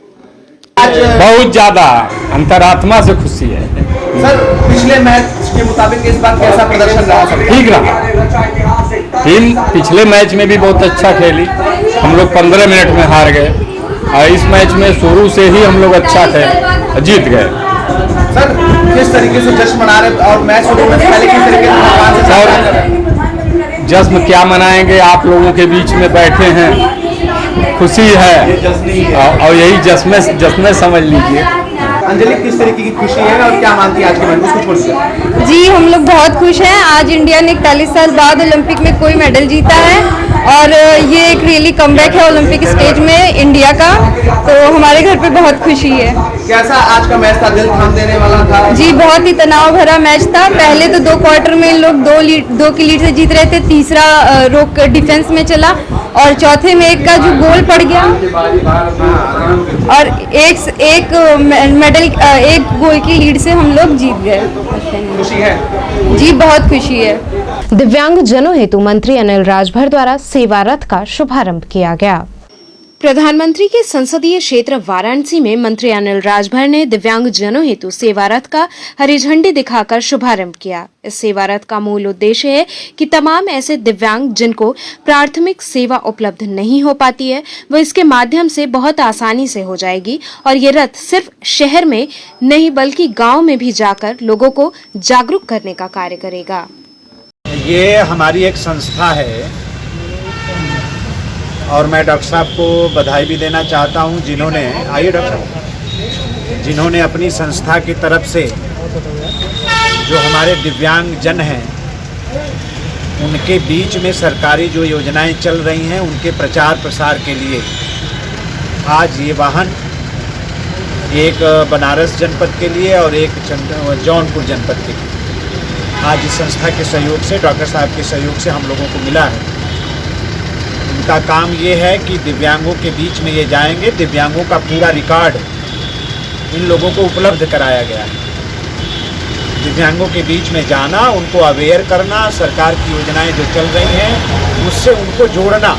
बहुत ज्यादा अंतरात्मा से खुशी है।
सर, पिछले मैच के मुताबिक इस बार कैसा प्रदर्शन रहा?
ठीक रहा। टीम पिछले मैच में भी बहुत अच्छा खेली। हम लोग 15 मिनट में हार गए और इस मैच में शुरू से ही हम लोग अच्छा थे, जीत गए।
सर, किस तरीके से जश्न मना रहे और मैच शुरू होने से पहले किस तरीके से
जश्न क्या मनाएंगे? आप लोगों के बीच में बैठे हैं, खुशी है और यही जश्न समझ लीजिए।
अंजलि, किस तरीके की खुशी है और क्या मानती है आज के मैच में? कुछ बोलिए।
जी, हम लोग बहुत खुश हैं। आज इंडिया ने 41 साल बाद ओलंपिक में कोई मेडल जीता है और ये एक रियली कमबैक है ओलंपिक स्टेज में इंडिया का, तो हमारे घर पे बहुत खुशी है।
कैसा आज का मैच था? दिल थाम देने वाला था?
जी, बहुत ही तनाव भरा मैच था। पहले तो 2 क्वार्टर में लोग 2 की लीड से जीत रहे थे, तीसरा रोक डिफेंस में चला और चौथे में एक का जो गोल पड़ गया और एक मेडल, एक गोल की लीड से हम लोग जीत गए।
खुशी है?
जी, बहुत खुशी है।
दिव्यांग जनों हेतु मंत्री अनिल राजभर द्वारा सेवा रथ का शुभारंभ किया गया। प्रधानमंत्री के संसदीय क्षेत्र वाराणसी में मंत्री अनिल राजभर ने दिव्यांग जनों हेतु सेवा रथ का हरी झंडी दिखाकर शुभारंभ किया। इस सेवा रथ का मूल उद्देश्य है कि तमाम ऐसे दिव्यांग जिनको प्राथमिक सेवा उपलब्ध नहीं हो पाती है वो इसके माध्यम से बहुत आसानी से हो जाएगी और ये रथ सिर्फ शहर में नहीं बल्कि गांव में भी जाकर लोगों को जागरूक करने का कार्य करेगा।
ये हमारी एक संस्था है और मैं डॉक्टर साहब को बधाई भी देना चाहता हूं जिन्होंने जिन्होंने अपनी संस्था की तरफ से जो हमारे दिव्यांग जन हैं उनके बीच में सरकारी जो योजनाएं चल रही हैं उनके प्रचार प्रसार के लिए आज ये वाहन एक बनारस जनपद के लिए और एक जौनपुर जनपद के लिए आज इस संस्था के सहयोग से डॉक्टर साहब के सहयोग से हम लोगों को मिला है। उनका काम ये है कि दिव्यांगों के बीच में ये जाएंगे, दिव्यांगों का पूरा रिकॉर्ड इन लोगों को उपलब्ध कराया गया है। दिव्यांगों के बीच में जाना, उनको अवेयर करना, सरकार की योजनाएं जो चल रही हैं उससे उनको जोड़ना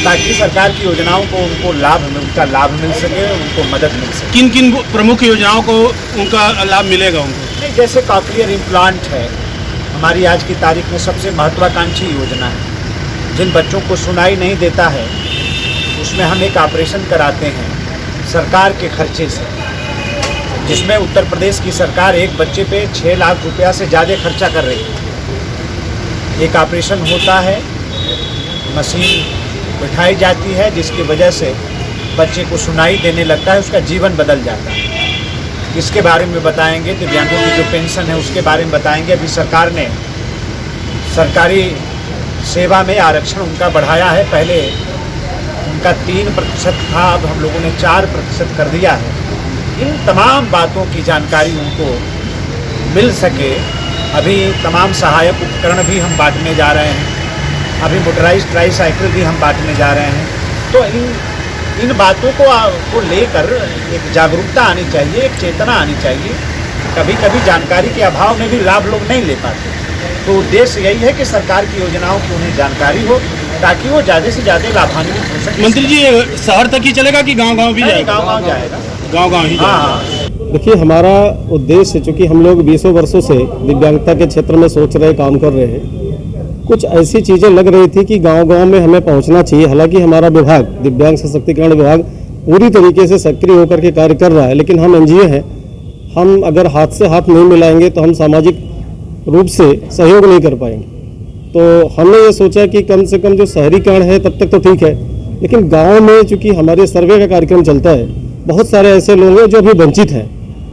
ताकि सरकार की योजनाओं को उनको उनका लाभ मिल सके, उनको मदद मिल सके।
किन किन प्रमुख योजनाओं को उनका लाभ मिलेगा उनको?
नहीं, जैसे कॉकलियर इम्प्लांट है हमारी आज की तारीख में सबसे महत्वाकांक्षी योजना है। जिन बच्चों को सुनाई नहीं देता है उसमें हम एक ऑपरेशन कराते हैं सरकार के खर्चे से, जिसमें उत्तर प्रदेश की सरकार एक बच्चे पे 6 लाख रुपया से ज़्यादा खर्चा कर रही है। एक ऑपरेशन होता है, मशीन बिठाई जाती है जिसकी वजह से बच्चे को सुनाई देने लगता है, उसका जीवन बदल जाता है। इसके बारे में बताएंगे, दिव्यांगों की जो पेंशन है उसके बारे में बताएंगे। अभी सरकार ने सरकारी सेवा में आरक्षण उनका बढ़ाया है, पहले उनका 3% था, अब हम लोगों ने 4% कर दिया है। इन तमाम बातों की जानकारी उनको मिल सके। अभी तमाम सहायक उपकरण भी हम बांटने जा रहे हैं, अभी मोटराइज्ड ट्राईसाइकिल भी हम बांटने जा रहे हैं। तो इन बातों को लेकर एक जागरूकता आनी चाहिए, एक चेतना आनी चाहिए। कभी कभी जानकारी के अभाव में भी लाभ लोग नहीं ले पाते, तो उद्देश्य यही है कि सरकार की योजनाओं की उन्हें जानकारी हो ताकि वो ज़्यादा से ज़्यादा लाभान्वित हो सके।
मंत्री जी, शहर तक ही चलेगा कि गांव-गांव भी जाएगा?
गांव-गांव जाएगा,
गांव-गांव ही जाएगा।
हाँ।
देखिए, हमारा उद्देश्य चूँकि हम लोग 20 वर्षों से दिव्यांगता के क्षेत्र में सोच रहे, काम कर रहे हैं, कुछ ऐसी चीज़ें लग रही थी कि गांव-गांव में हमें पहुंचना चाहिए। हालांकि हमारा विभाग, दिव्यांग सशक्तिकरण विभाग, पूरी तरीके से सक्रिय होकर के कार्य कर रहा है, लेकिन हम एनजीओ हैं, हम अगर हाथ से हाथ नहीं मिलाएंगे तो हम सामाजिक रूप से सहयोग नहीं कर पाएंगे। तो हमने ये सोचा कि कम से कम जो शहरीकरण है तब तक तो ठीक है, लेकिन गाँव में चूँकि हमारे सर्वे का कार्यक्रम चलता है, बहुत सारे ऐसे लोग हैं जो अभी वंचित हैं।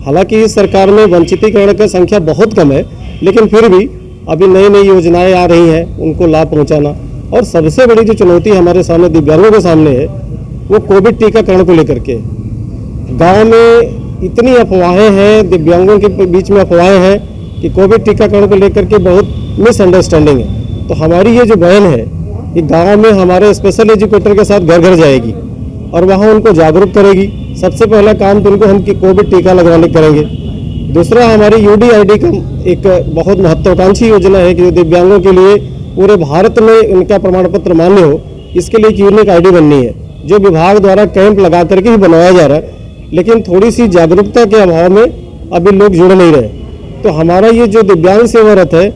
हालांकि इस सरकार में वंचितीकरण की संख्या बहुत कम है, लेकिन फिर भी अभी नई नई योजनाएं आ रही हैं, उनको लाभ पहुंचाना। और सबसे बड़ी जो चुनौती हमारे सामने दिव्यांगों के सामने है वो कोविड टीकाकरण को लेकर के। गांव में इतनी अफवाहें हैं, दिव्यांगों के बीच में अफवाहें हैं कि कोविड टीकाकरण को लेकर के बहुत मिसअंडरस्टैंडिंग है। तो हमारी ये जो बहन है ये गाँव में हमारे स्पेशल एजुकेटर के साथ घर घर जाएगी और वहाँ उनको जागरूक करेगी। सबसे पहला काम तो उनको हम कोविड टीका लगवाने करेंगे। दूसरा, हमारी UDID का एक बहुत महत्वाकांक्षी योजना है कि जो दिव्यांगों के लिए पूरे भारत में उनका प्रमाण पत्र मान्य हो, इसके लिए एक यूनिक ID बननी है, जो विभाग द्वारा कैंप लगा करके ही बनाया जा रहा है। लेकिन थोड़ी सी जागरूकता के अभाव में अभी लोग जुड़ नहीं रहे। तो हमारा ये जो दिव्यांग सेवा रथ है,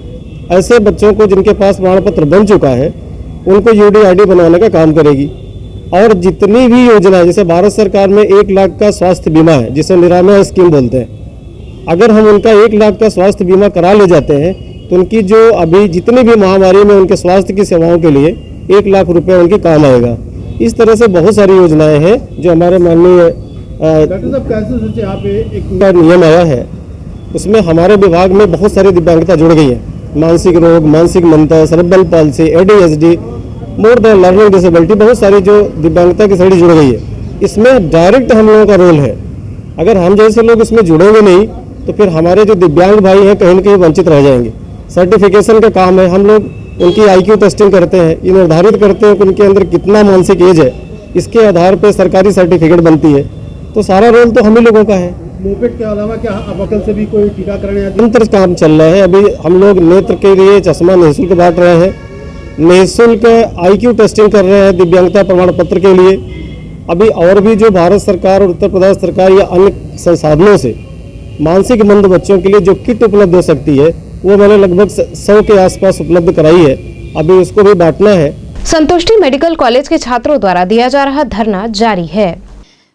ऐसे बच्चों को जिनके पास प्रमाण पत्र बन चुका है उनको UDID बनवाने का काम करेगी। और जितनी भी योजना, जैसे भारत सरकार में 1 लाख का स्वास्थ्य बीमा है जिसे निरामय स्कीम बोलते हैं, अगर हम उनका 1 लाख का स्वास्थ्य बीमा करा ले जाते हैं तो उनकी जो अभी जितनी भी महामारी में उनके स्वास्थ्य की सेवाओं के लिए 1 लाख रुपए उनके काम आएगा। इस तरह से बहुत सारी योजनाएं हैं जो हमारे माननीय
डॉक्टर साहब कैसे सोचे आप एक
नियम आया है, उसमें हमारे विभाग में बहुत सारी दिव्यांगता जुड़ गई है। मानसिक रोग, मानसिक मंदा, cerebral palsy, ADHD, more than learning disability, बहुत सारी जो दिव्यांगता की श्रेणी जुड़ गई है। इसमें डायरेक्ट हम लोगों का रोल है। अगर हम जैसे लोग इसमें जुड़ेंगे नहीं तो फिर हमारे जो दिव्यांग भाई हैं कहीं न कहीं वंचित रह जाएंगे। सर्टिफिकेशन का काम है, हम लोग उनकी IQ टेस्टिंग करते हैं, ये निर्धारित करते हैं कि उनके अंदर कितना मानसिक एज है, इसके आधार पर सरकारी सर्टिफिकेट बनती है। तो सारा रोल तो हम ही लोगों का है।
मोपेड के अलावा क्या अबकल से भी कोई टीकाकरण या
निरंतर काम चल रहा है। अभी हम लोग नेत्र के लिए चश्मा निःशुल्क बांट रहे हैं,
निःशुल्क IQ टेस्टिंग कर रहे हैं दिव्यांगता प्रमाण पत्र के लिए। अभी और भी जो भारत सरकार और उत्तर प्रदेश सरकार या अन्य संसाधनों से मानसिक मंद बच्चों के लिए जो किट उपलब्ध हो सकती है वो मैंने लगभग 100 के आसपास उपलब्ध कराई है, अभी उसको भी बांटना है।
संतुष्टि मेडिकल कॉलेज के छात्रों द्वारा दिया जा रहा धरना जारी है।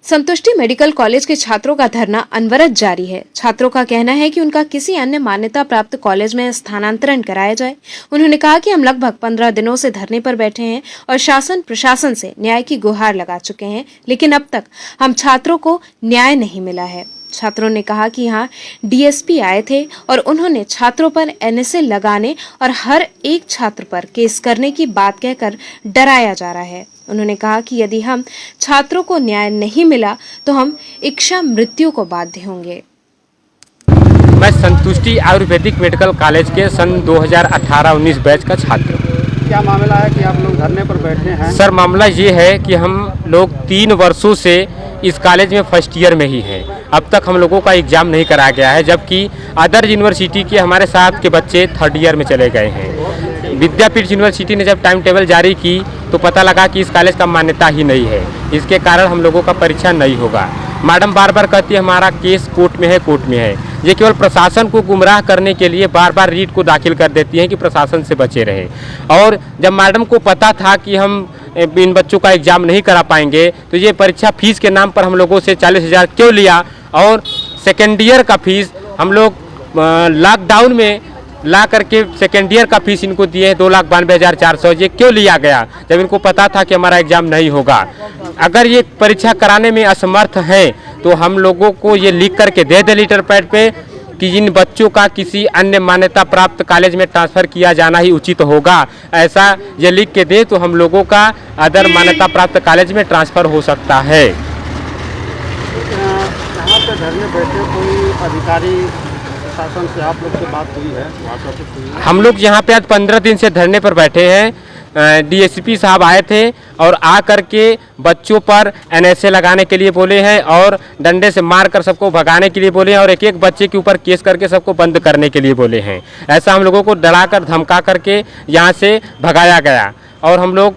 संतुष्टि मेडिकल कॉलेज के छात्रों का धरना अनवरत जारी है। छात्रों का कहना है कि उनका किसी अन्य मान्यता प्राप्त कॉलेज में स्थानांतरण कराया जाए। उन्होंने कहा कि हम लगभग 15 दिनों से धरने पर बैठे हैं और शासन प्रशासन से न्याय की गुहार लगा चुके हैं, लेकिन अब तक हम छात्रों को न्याय नहीं मिला है। छात्रों ने कहा कि यहाँ DSP आए थे और उन्होंने छात्रों पर NSA लगाने और हर एक छात्र पर केस करने की बात कहकर डराया जा रहा है। उन्होंने कहा कि यदि हम छात्रों को न्याय नहीं मिला तो हम इच्छा मृत्यु को बाध्य होंगे।
मैं संतुष्टि आयुर्वेदिक मेडिकल कॉलेज के सन 2018-19 बैच का छात्र हूँ।
क्या मामला है कि आप लोग धरने पर बैठे हैं?
सर, मामला ये है कि हम लोग 3 वर्षों से इस कॉलेज में फर्स्ट ईयर में ही हैं। अब तक हम लोगों का एग्ज़ाम नहीं कराया गया है, जबकि अदर यूनिवर्सिटी के हमारे साथ के बच्चे 3rd ईयर में चले गए हैं। विद्यापीठ यूनिवर्सिटी ने जब टाइम टेबल जारी की तो पता लगा कि इस कॉलेज का मान्यता ही नहीं है। इसके कारण हम लोगों का परीक्षा नहीं होगा। मैडम बार बार कहती है हमारा केस कोर्ट में है, कोर्ट में है। ये केवल प्रशासन को गुमराह करने के लिए बार बार रीट को दाखिल कर देती हैं कि प्रशासन से बचे रहे। और जब मैडम को पता था कि हम इन बच्चों का एग्ज़ाम नहीं करा पाएंगे तो ये परीक्षा फीस के नाम पर हम लोगों से 40,000 क्यों लिया, और सेकेंड ईयर का फीस हम लोग लॉकडाउन में ला करके सेकेंड ईयर का फीस इनको दिए 2,92,400। ये क्यों लिया गया जब इनको पता था कि हमारा एग्ज़ाम नहीं होगा। अगर ये परीक्षा कराने में असमर्थ हैं तो हम लोगों को ये लिख करके दे दे लेटर पैड पे कि इन बच्चों का किसी अन्य मान्यता प्राप्त कॉलेज में ट्रांसफ़र किया जाना ही उचित होगा। ऐसा ये लिख के दे तो हम लोगों का अदर मान्यता प्राप्त कॉलेज में ट्रांसफ़र हो सकता है।
यहाँ पे धरने बैठे कोई अधिकारी शासन से आप लोग से बात हुई है?
हम लोग यहाँ पे आज 15 दिन से धरने पर बैठे हैं। DSP साहब आए थे और आ करके बच्चों पर NSA लगाने के लिए बोले हैं और डंडे से मार कर सबको भगाने के लिए बोले हैं और एक एक बच्चे के ऊपर केस करके सबको बंद करने के लिए बोले हैं। ऐसा हम लोगों को डरा कर धमका करके यहाँ से भगाया गया और हम लोग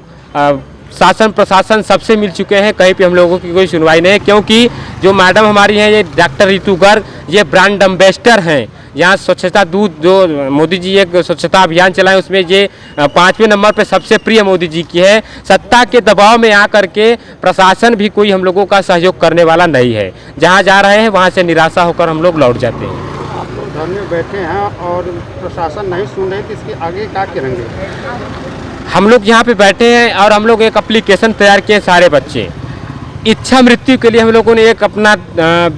शासन प्रशासन सबसे मिल चुके हैं, कहीं पे हम लोगों की कोई सुनवाई नहीं है। क्योंकि जो मैडम हमारी हैं ये डॉक्टर रितु गर्ग, ये ब्रांड एम्बेसडर हैं। यहाँ स्वच्छता दूत जो मोदी जी एक स्वच्छता अभियान चलाए उसमें ये 5वें नंबर पे सबसे प्रिय मोदी जी की है। सत्ता के दबाव में आकर के प्रशासन भी कोई हम लोगों का सहयोग करने वाला नहीं है। जहाँ जा रहे हैं वहाँ से निराशा होकर हम लोग लौट जाते हैं।
आप लोग धरने बैठे हैं और प्रशासन नहीं सुन रहे, तो इसके आगे क्या करेंगे?
हम लोग यहाँ पे बैठे हैं और हम लोग एक एप्लीकेशन तैयार किए सारे बच्चे। इच्छा मृत्यु के लिए हम लोगों ने एक अपना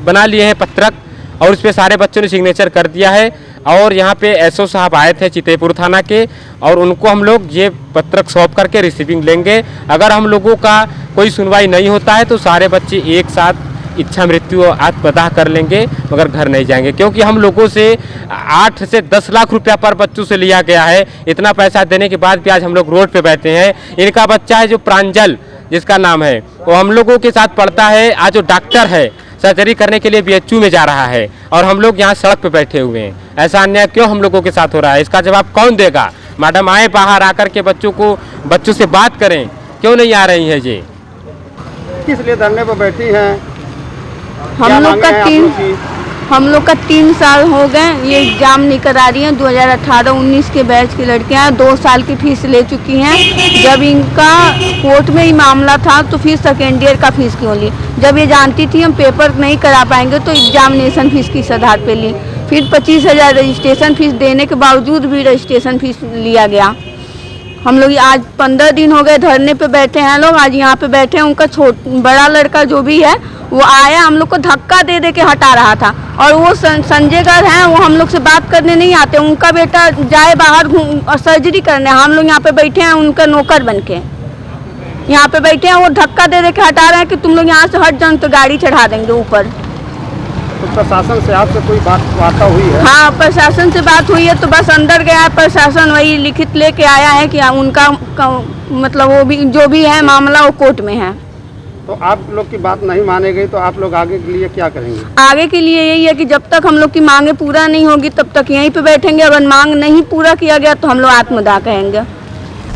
बना लिए हैं पत्रक और उस पर सारे बच्चों ने सिग्नेचर कर दिया है। और यहाँ पे SO साहब आए थे चितेपुर थाना के और उनको हम लोग ये पत्रक सौंप करके रिसीविंग लेंगे। अगर हम लोगों का कोई सुनवाई नहीं होता है तो सारे बच्चे एक साथ इच्छा मृत्यु आत्मदाह कर लेंगे, मगर घर नहीं जाएंगे। क्योंकि हम लोगों से 8 से 10 लाख रुपया पर बच्चों से लिया गया है। इतना पैसा देने के बाद भी आज हम लोग रोड पे बैठे हैं। इनका बच्चा है जो प्रांजल जिसका नाम है, वो हम लोगों के साथ पढ़ता है। आज जो डॉक्टर है सर्जरी करने के लिए BHU में जा रहा है और हम लोग यहाँ सड़क पे बैठे हुए हैं। ऐसा अन्याय क्यों हम लोगों के साथ हो रहा है, इसका जवाब कौन देगा? मैडम आए बाहर आकर के बच्चों से बात करें, क्यों नहीं आ रही है? ये
किस लिए धरने पर बैठी हैं?
हम लोग का 3 साल हो गए ये एग्ज़ाम नहीं करा रही हैं। 2018-19 के बैच की लड़कियां 2 साल की फीस ले चुकी हैं। जब इनका कोर्ट में ही मामला था तो फिर सेकेंड ईयर का फीस क्यों ली? जब ये जानती थी हम पेपर नहीं करा पाएंगे तो एग्जामिनेशन फीस किस आधार पे ली? फिर 25,000 रजिस्ट्रेशन फीस देने के बावजूद भी रजिस्ट्रेशन फीस लिया गया। हम लोग आज 15 दिन हो गए धरने पे बैठे हैं लोग। आज यहाँ पे बैठे हैं, उनका बड़ा लड़का जो भी है वो आया हम लोग को धक्का दे दे के हटा रहा था। और वो संजय गर्ग हैं, वो हम लोग से बात करने नहीं आते। उनका बेटा जाए बाहर और सर्जरी करने, हम लोग यहाँ पे बैठे हैं उनका नौकर बन के यहाँ पे बैठे हैं। वो धक्का दे दे के हटा रहे हैं कि तुम लोग यहाँ से हट जाओ तो गाड़ी चढ़ा देंगे ऊपर।
तो प्रशासन से आपसे कोई वार्ता हुई है?
हाँ, प्रशासन से बात हुई है तो बस अंदर गया है प्रशासन, वही लिखित लेके आया है कि उनका मतलब वो भी जो भी है मामला वो कोर्ट में है।
तो आप लोग की बात नहीं माने गई तो आप लोग आगे के लिए क्या करेंगे?
आगे के लिए यही है कि जब तक हम लोग की मांगे पूरा नहीं होगी तब तक यहीं पे बैठेंगे। अगर मांग नहीं पूरा किया गया तो हम लोग आत्मदाह कहेंगे।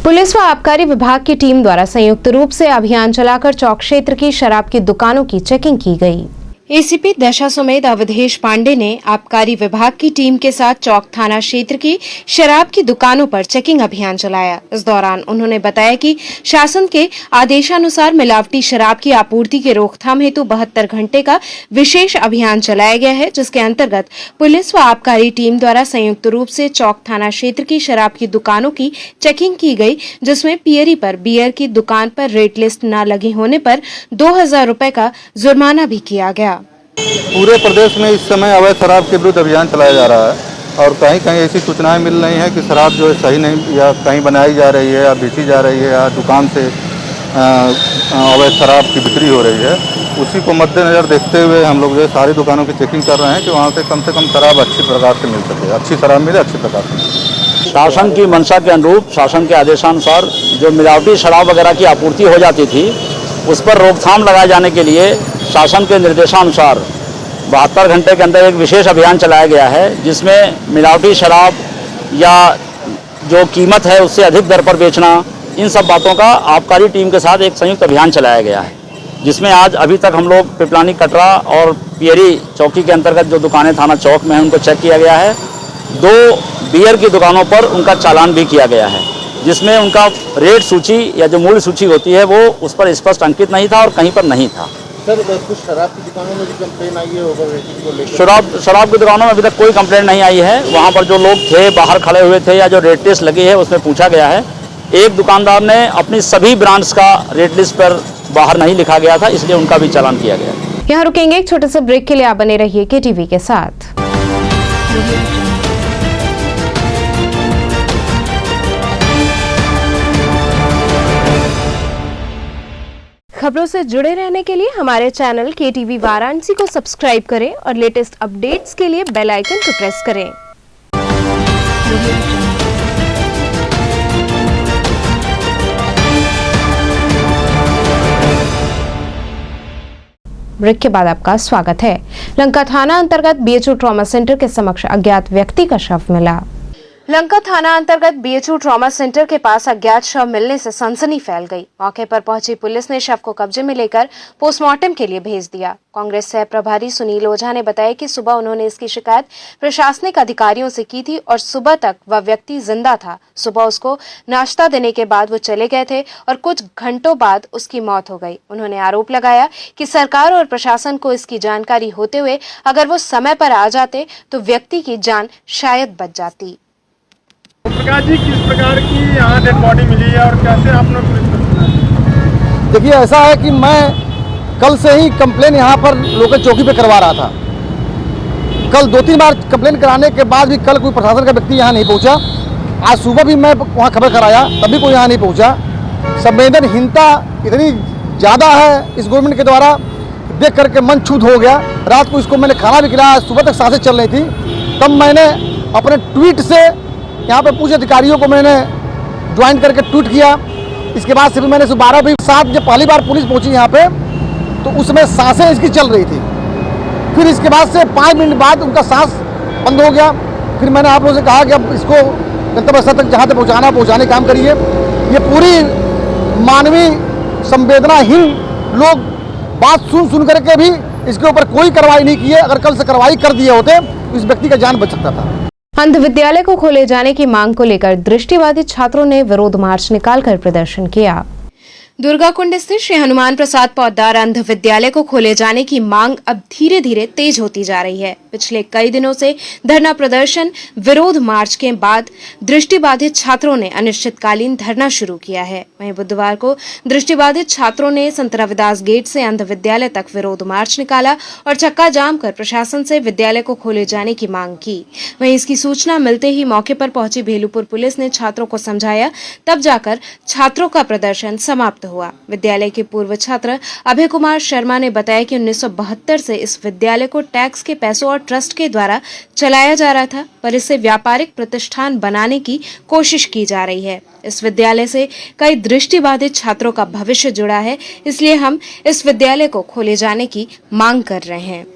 पुलिस व आबकारी विभाग की टीम द्वारा संयुक्त रूप से अभियान चलाकर चौक क्षेत्र की शराब की दुकानों की चेकिंग की गई। एसीपी दशाश्वमेध अवधेश पांडे ने आबकारी विभाग की टीम के साथ चौक थाना क्षेत्र की शराब की दुकानों पर चेकिंग अभियान चलाया। इस दौरान उन्होंने बताया कि शासन के आदेशानुसार मिलावटी शराब की आपूर्ति के रोकथाम हेतु 72 घंटे का विशेष अभियान चलाया गया है, जिसके अंतर्गत पुलिस व आबकारी टीम द्वारा संयुक्त रूप से चौक थाना क्षेत्र की शराब की दुकानों की चेकिंग की गई, जिसमें पियरी पर बियर की दुकान पर रेट लिस्ट न लगी होने पर 2000 रुपए का जुर्माना भी किया गया।
पूरे प्रदेश में इस समय अवैध शराब के विरुद्ध अभियान चलाया जा रहा है और कहीं कहीं ऐसी सूचनाएं मिल रही हैं कि शराब जो है सही नहीं या कहीं बनाई जा रही है या बेची जा रही है या दुकान से अवैध शराब की बिक्री हो रही है। उसी को मद्देनजर देखते हुए हम लोग जो है सारी दुकानों की चेकिंग कर रहे हैं कि वहाँ से कम शराब अच्छी प्रकार से मिल सके, अच्छी शराब मिले अच्छी प्रकार से।
शासन की मंशा के अनुरूप शासन के आदेशानुसार जो मिलावटी शराब वगैरह की आपूर्ति हो जाती थी उस पर रोकथाम लगाए जाने के लिए शासन के निर्देशानुसार 72 घंटे के अंदर एक विशेष अभियान चलाया गया है, जिसमें मिलावटी शराब या जो कीमत है उससे अधिक दर पर बेचना, इन सब बातों का आबकारी टीम के साथ एक संयुक्त अभियान चलाया गया है, जिसमें आज अभी तक हम लोग पिपलानी कटरा और पियरी चौकी के अंतर्गत जो दुकानें थाना चौक में हैं उनको चेक किया गया है। 2 बियर की दुकानों पर उनका चालान भी किया गया है, जिसमें उनका रेट सूची या जो मूल्य सूची होती है वो उस पर स्पष्ट अंकित नहीं था और कहीं पर नहीं था।
सर, कुछ शराब की दुकानों में भी कंप्लेन आई है ओवर रेटिंग को लेकर?
शराब की दुकानों में अभी तक कोई कंप्लेंट नहीं आई है। वहाँ पर जो लोग थे बाहर खड़े हुए थे या जो रेट लिस्ट लगी है उसमें पूछा गया है। एक दुकानदार ने अपनी सभी ब्रांड्स का रेट लिस्ट पर बाहर नहीं लिखा गया था, इसलिए उनका भी चालान किया गया।
यहाँ रुकेंगे एक छोटे से ब्रेक के लिए, आप बने रहिए KTV के साथ। खबरों से जुड़े रहने के लिए हमारे चैनल KTV वाराणसी को सब्सक्राइब करें और लेटेस्ट अपडेट्स के लिए बेल आइकन को प्रेस करें। ब्रेक के बाद आपका स्वागत है। लंका थाना अंतर्गत BHU ट्रॉमा सेंटर के समक्ष अज्ञात व्यक्ति का शव मिला। लंका थाना अंतर्गत BHU ट्रॉमा सेंटर के पास अज्ञात शव मिलने से सनसनी फैल गई। मौके पर पहुंची पुलिस ने शव को कब्जे में लेकर पोस्टमार्टम के लिए भेज दिया। कांग्रेस सह प्रभारी सुनील ओझा ने बताया कि सुबह उन्होंने इसकी शिकायत प्रशासनिक अधिकारियों से की थी और सुबह तक वह व्यक्ति जिंदा था। सुबह उसको नाश्ता देने के बाद वो चले गए थे और कुछ घंटों बाद उसकी मौत हो गई। उन्होंने आरोप लगाया कि सरकार और प्रशासन को इसकी जानकारी होते हुए अगर वो समय पर आ जाते तो व्यक्ति की जान शायद बच जाती।
प्रकाश जी, किस प्रकार की यहाँ डेड बॉडी मिली है और कैसे आपने पुलिस को सुना?
देखिए, ऐसा है कि मैं कल से ही कंप्लेन यहाँ पर लोकल चौकी पे करवा रहा था। कल 2-3 बार कंप्लेन कराने के बाद भी कल कोई प्रशासन का व्यक्ति यहाँ नहीं पहुँचा। आज सुबह भी मैं वहाँ खबर कराया, तभी कोई यहाँ नहीं पहुँचा। संवेदनहीनता इतनी ज़्यादा है इस गवर्नमेंट के द्वारा, देख करके मन छूत हो गया। रात को इसको मैंने खाना भी खिलाया, सुबह तक सांसें चल रही थी। तब मैंने अपने ट्वीट से यहाँ पे पूछ अधिकारियों को मैंने ज्वाइन करके ट्वीट किया। इसके बाद से भी मैंने 12 भी 7 जब पहली बार पुलिस पहुंची यहाँ पे तो उसमें सांसें इसकी चल रही थी। फिर इसके बाद से 5 मिनट बाद उनका सांस बंद हो गया। फिर मैंने आप लोगों से कहा कि अब इसको गंतव्य स्थल तक जहाँ तक पहुँचाने काम करिए। ये पूरी मानवीय संवेदनाहीन लोग बात सुन करके भी इसके ऊपर कोई कार्रवाई नहीं की है। अगर कल से कार्रवाई कर दिए होते तो इस व्यक्ति का जान बच सकता था।
अंध विद्यालय को खोले जाने की मांग को लेकर दृष्टिबाधित छात्रों ने विरोध मार्च निकालकर प्रदर्शन किया। दुर्गाकुंड स्थित श्री हनुमान प्रसाद पौद्दार अंध विद्यालय को खोले जाने की मांग अब धीरे धीरे तेज होती जा रही है। पिछले कई दिनों से धरना प्रदर्शन विरोध मार्च के बाद दृष्टिबाधित छात्रों ने अनिश्चितकालीन धरना शुरू किया है। वहीं बुधवार को दृष्टिबाधित छात्रों ने संत रविदास गेट से अंध विद्यालय तक विरोध मार्च निकाला और चक्का जाम कर प्रशासन से विद्यालय को खोले जाने की मांग की। वहीं इसकी सूचना मिलते ही मौके पर पहुंची भेलूपुर पुलिस ने छात्रों को समझाया, तब जाकर छात्रों का प्रदर्शन समाप्त हुआ। विद्यालय के पूर्व छात्र अभय कुमार शर्मा ने बताया कि 1972 से इस विद्यालय को टैक्स के पैसों और ट्रस्ट के द्वारा चलाया जा रहा था, पर इसे व्यापारिक प्रतिष्ठान बनाने की कोशिश की जा रही है। इस विद्यालय से कई दृष्टिबाधित छात्रों का भविष्य जुड़ा है, इसलिए हम इस विद्यालय को खोले जाने की मांग कर रहे हैं।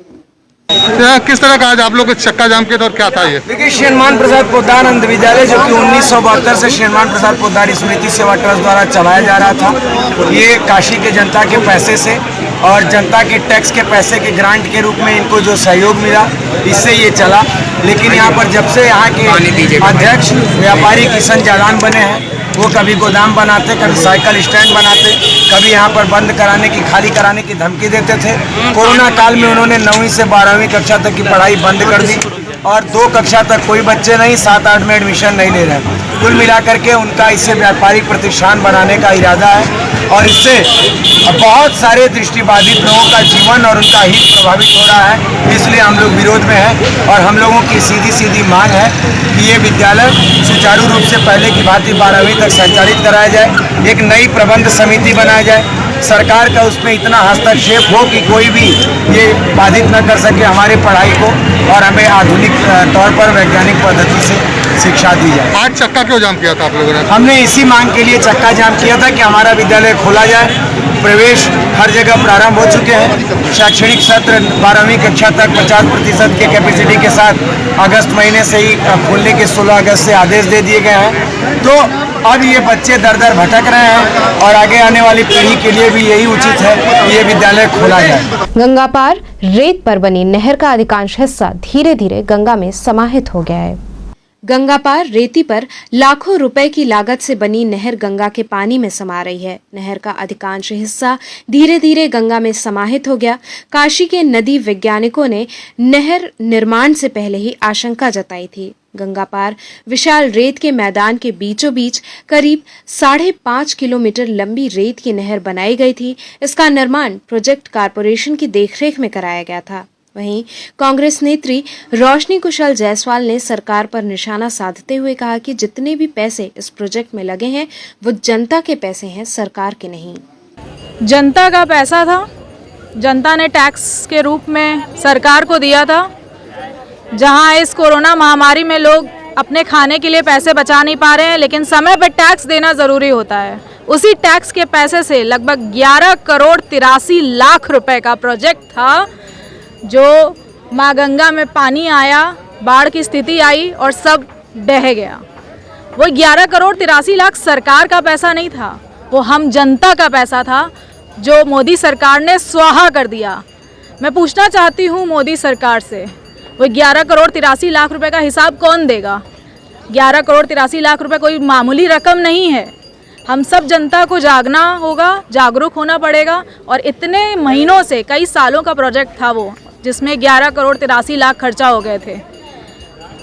किस तरह का आज आप लोग के चक्का जाम के दौर क्या था ये?
देखिए, श्रीमान प्रसाद पोद्दार अंध विद्यालय जो कि 1972 से श्रीमान प्रसाद पोद्दार स्मृति सेवा ट्रस्ट द्वारा चलाया जा रहा था, ये काशी के जनता के पैसे से और जनता के टैक्स के पैसे के ग्रांट के रूप में इनको जो सहयोग मिला, इससे ये चला। लेकिन यहाँ पर जब से यहाँ के अध्यक्ष व्यापारी किशन जालान बने हैं, वो कभी गोदाम बनाते, कभी साइकिल स्टैंड बनाते, कभी यहाँ पर बंद कराने की, खाली कराने की धमकी देते थे। कोरोना काल में उन्होंने 9वीं से 12वीं कक्षा तक की पढ़ाई बंद कर दी और 2 कक्षा तक कोई बच्चे नहीं, 7-8 में एडमिशन नहीं ले रहे। कुल मिलाकर के उनका इससे व्यापारिक प्रतिष्ठान बनाने का इरादा है और इससे बहुत सारे दृष्टिबाधित लोगों का जीवन और उनका हित प्रभावित हो रहा है। इसलिए हम लोग विरोध में हैं और हम लोगों की सीधी मांग है कि ये विद्यालय सुचारू रूप से पहले की भांति 12वीं तक संचालित कराया जाए, एक नई प्रबंध समिति बनाया जाए, सरकार का उसमें इतना हस्तक्षेप हो कि कोई भी ये बाधित न कर सके हमारे पढ़ाई को और हमें आधुनिक तौर पर वैज्ञानिक पद्धति से शिक्षा दी जाए।
आज चक्का क्यों जाम किया था आप लोगों ने?
हमने इसी मांग के लिए चक्का जाम किया था कि हमारा विद्यालय खोला जाए। प्रवेश हर जगह प्रारंभ हो चुके हैं। शैक्षणिक सत्र 12वीं कक्षा तक 50% के कैपेसिटी के साथ अगस्त महीने से ही खोलने के 16 अगस्त से आदेश दे दिए गए हैं। तो अब ये बच्चे दर दर भटक रहे हैं और आगे आने वाली पीढ़ी के लिए भी यही उचित है कि ये विद्यालय खोला जाए।
गंगा पार रेत पर बनी नहर का अधिकांश हिस्सा धीरे धीरे गंगा में समाहित हो गया है। गंगा पार रेती पर लाखों रुपए की लागत से बनी नहर गंगा के पानी में समा रही है। नहर का अधिकांश हिस्सा धीरे धीरे गंगा में समाहित हो गया। काशी के नदी वैज्ञानिकों ने नहर निर्माण से पहले ही आशंका जताई थी। गंगा पार विशाल रेत के मैदान के बीचों बीच करीब 5.5 किलोमीटर लंबी रेत की नहर बनाई गई थी। इसका निर्माण प्रोजेक्ट कारपोरेशन की देखरेख में कराया गया था। वहीं कांग्रेस नेत्री रोशनी कुशल जायसवाल ने सरकार पर निशाना साधते हुए कहा कि जितने भी पैसे इस प्रोजेक्ट में लगे हैं वो जनता के पैसे हैं, सरकार के नहीं।
जनता का पैसा था, जनता ने टैक्स के रूप में सरकार को दिया था। जहां इस कोरोना महामारी में लोग अपने खाने के लिए पैसे बचा नहीं पा रहे हैं, लेकिन समय पर टैक्स देना ज़रूरी होता है। उसी टैक्स के पैसे से लगभग 11 करोड़ 83 लाख रुपए का प्रोजेक्ट था जो माँ गंगा में पानी आया, बाढ़ की स्थिति आई और सब बह गया। वो 11 करोड़ 83 लाख सरकार का पैसा नहीं था, वो हम जनता का पैसा था जो मोदी सरकार ने स्वाहा कर दिया। मैं पूछना चाहती हूँ मोदी सरकार से, वो 11 करोड़ 83 लाख रुपए का हिसाब कौन देगा? 11 करोड़ 83 लाख रुपए कोई मामूली रकम नहीं है। हम सब जनता को जागना होगा, जागरूक होना पड़ेगा। और इतने महीनों से, कई सालों का प्रोजेक्ट था वो, जिसमें 11 करोड़ 83 लाख खर्चा हो गए थे